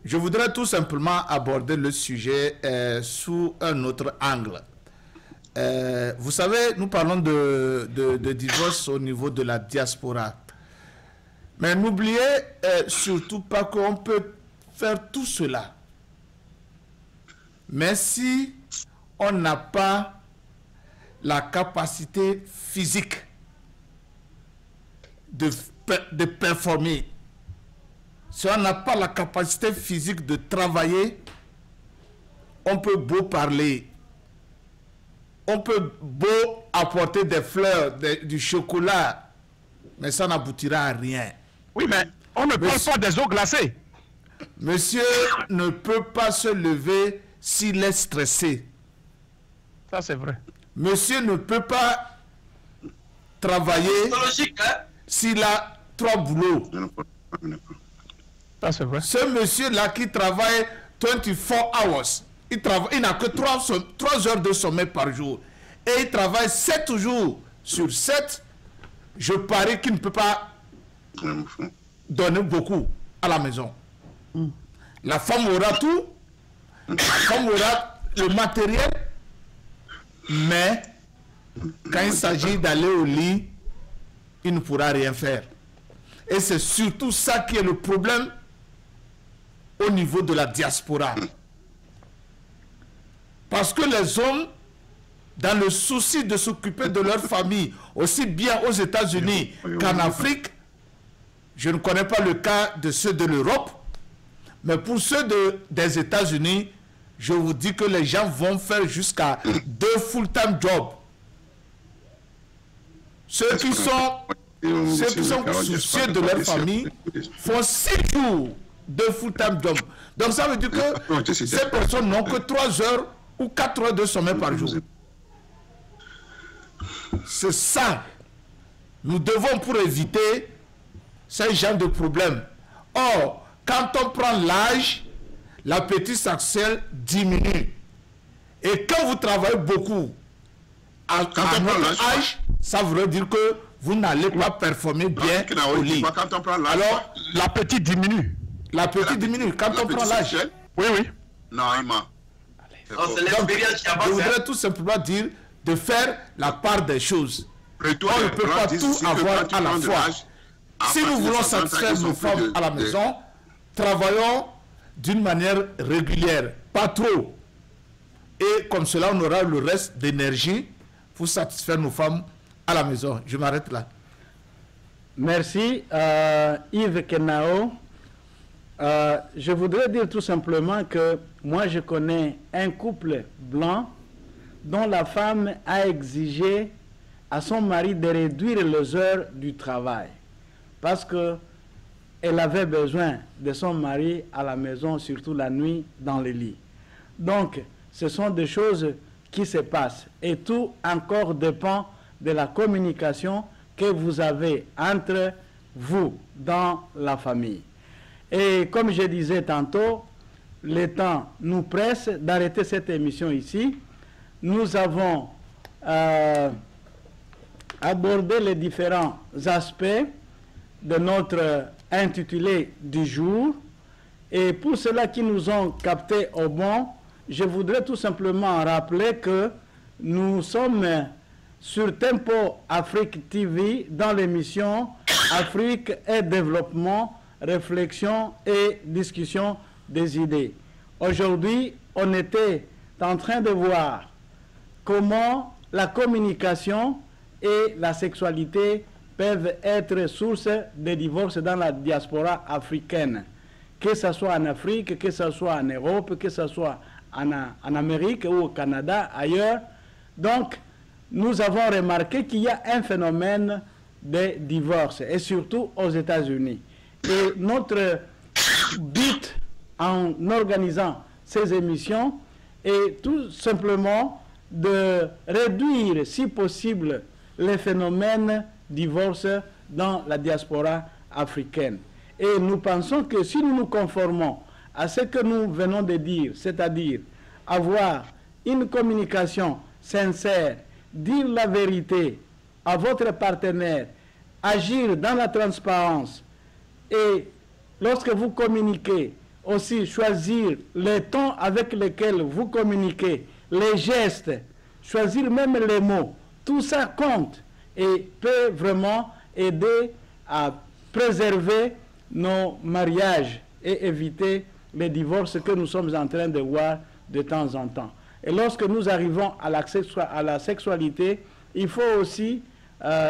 Je voudrais tout simplement aborder le sujet sous un autre angle. Vous savez, nous parlons de divorce au niveau de la diaspora. Mais n'oubliez surtout pas qu'on peut faire tout cela. Mais si on n'a pas la capacité physique de performer, si on n'a pas la capacité physique de travailler, on peut beau parler, on peut beau apporter des fleurs, du chocolat, mais ça n'aboutira à rien. Oui, mais on ne parle pas des eaux glacées. Monsieur ne peut pas se lever s'il est stressé. Ça, c'est vrai. Monsieur ne peut pas travailler C'est logique, hein? s'il a 3 boulots. Ça, c'est vrai. Ce monsieur-là qui travaille 24 hours, il n'a que 3 heures de sommeil par jour. Et il travaille 7 jours sur 7. Je parie qu'il ne peut pas donner beaucoup à la maison. La femme aura tout. La femme aura le matériel. Mais quand il s'agit d'aller au lit, il ne pourra rien faire. Et c'est surtout ça qui est le problème au niveau de la diaspora. Parce que les hommes, dans le souci de s'occuper de leur famille, aussi bien aux États-Unis qu'en Afrique, je ne connais pas le cas de ceux de l'Europe, mais pour ceux des États-Unis, je vous dis que les gens vont faire jusqu'à 2 full-time jobs. Ceux qui sont soucieux de leur famille font 6 jours de full-time job. Donc ça veut dire que ces personnes n'ont que 3 heures ou 4 heures de sommeil par jour. C'est ça. Nous devons, pour éviter ce genre de problème. Or, quand on prend l'âge, l'appétit sexuel diminue. Et quand vous travaillez beaucoup, à notre âge, ça veut dire que vous n'allez pas performer bien au lit. Alors, L'appétit diminue. L'appétit diminue quand on prend l'âge. Oui, oui. non, Ima. Non, c'est l'expérience qui Je avance. voudrais tout simplement dire de faire la part des choses. Plutôt, On ne peut pas tout avoir à la fois. Si nous voulons satisfaire nos femmes à la maison, travaillons d'une manière régulière, pas trop. Et comme cela, on aura le reste d'énergie pour satisfaire nos femmes à la maison. Je m'arrête là. Merci, Yves Kenao. Je voudrais dire tout simplement que moi, je connais un couple blanc dont la femme a exigé à son mari de réduire les heures du travail parce qu'elle avait besoin de son mari à la maison, surtout la nuit, dans le lit. Donc, ce sont des choses qui se passent et tout encore dépend de la communication que vous avez entre vous dans la famille. Et comme je disais tantôt, le temps nous presse d'arrêter cette émission ici. Nous avons abordé les différents aspects de notre intitulé du jour. Et pour ceux-là qui nous ont captés au bon, je voudrais tout simplement rappeler que nous sommes sur Tempo Afrique TV dans l'émission Afrique et développement, réflexion et discussion des idées. Aujourd'hui, on était en train de voir comment la communication et la sexualité peuvent être source de divorce dans la diaspora africaine, que ce soit en Afrique, que ce soit en Europe, que ce soit en Amérique ou au Canada, ailleurs. Donc, nous avons remarqué qu'il y a un phénomène de divorce, et surtout aux États-Unis. Et notre but en organisant ces émissions est tout simplement de réduire, si possible, les phénomènes divorce dans la diaspora africaine. Et nous pensons que si nous nous conformons à ce que nous venons de dire, c'est-à-dire avoir une communication sincère, dire la vérité à votre partenaire, agir dans la transparence et lorsque vous communiquez, aussi choisir les tons avec lesquels vous communiquez, les gestes, choisir même les mots, tout ça compte et peut vraiment aider à préserver nos mariages et éviter les divorces que nous sommes en train de voir de temps en temps. Et lorsque nous arrivons à la sexualité, il faut aussi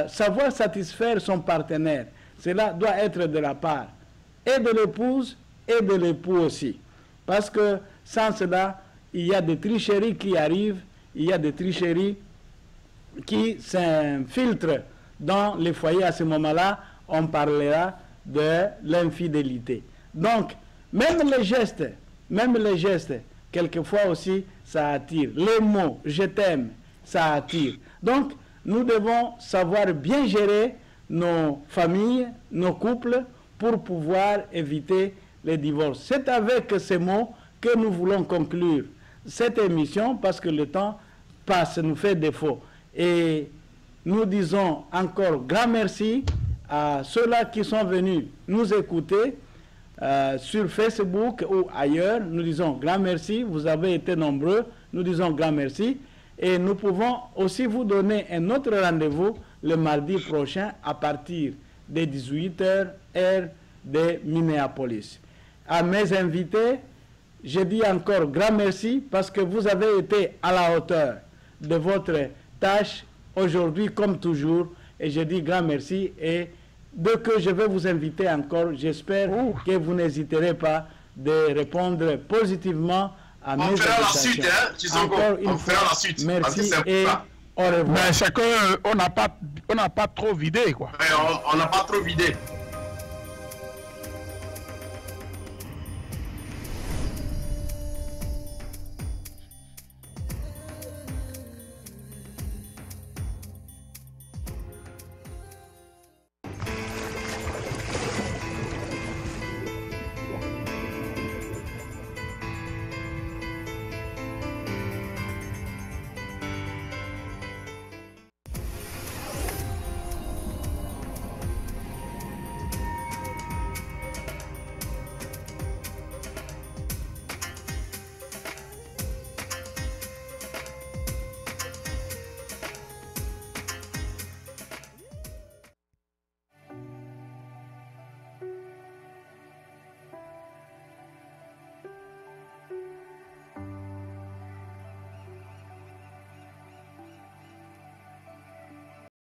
savoir satisfaire son partenaire. Cela doit être de la part et de l'épouse et de l'époux aussi. Parce que sans cela, il y a des tricheries qui arrivent, il y a des tricheries qui s'infiltrent dans les foyers. À ce moment-là, on parlera de l'infidélité. Donc, même les gestes, quelquefois aussi, ça attire. Les mots, je t'aime, ça attire. Donc, nous devons savoir bien gérer nos familles, nos couples, pour pouvoir éviter les divorces. C'est avec ces mots que nous voulons conclure cette émission, parce que le temps passe, nous fait défaut. Et nous disons encore grand merci à ceux-là qui sont venus nous écouter sur Facebook ou ailleurs. Nous disons grand merci, vous avez été nombreux, nous disons grand merci. Et nous pouvons aussi vous donner un autre rendez-vous le mardi prochain à partir des 18h, heure de Minneapolis. À mes invités, je dis encore grand merci parce que vous avez été à la hauteur de votre tâche aujourd'hui comme toujours. Et je dis grand merci et dès que je vais vous inviter encore, j'espère que vous n'hésiterez pas de répondre positivement à mes invitations. On fera la suite, hein, on fera la suite. Merci et au revoir. Mais c'est qu'on n'a pas trop vidé, quoi. On n'a pas trop vidé.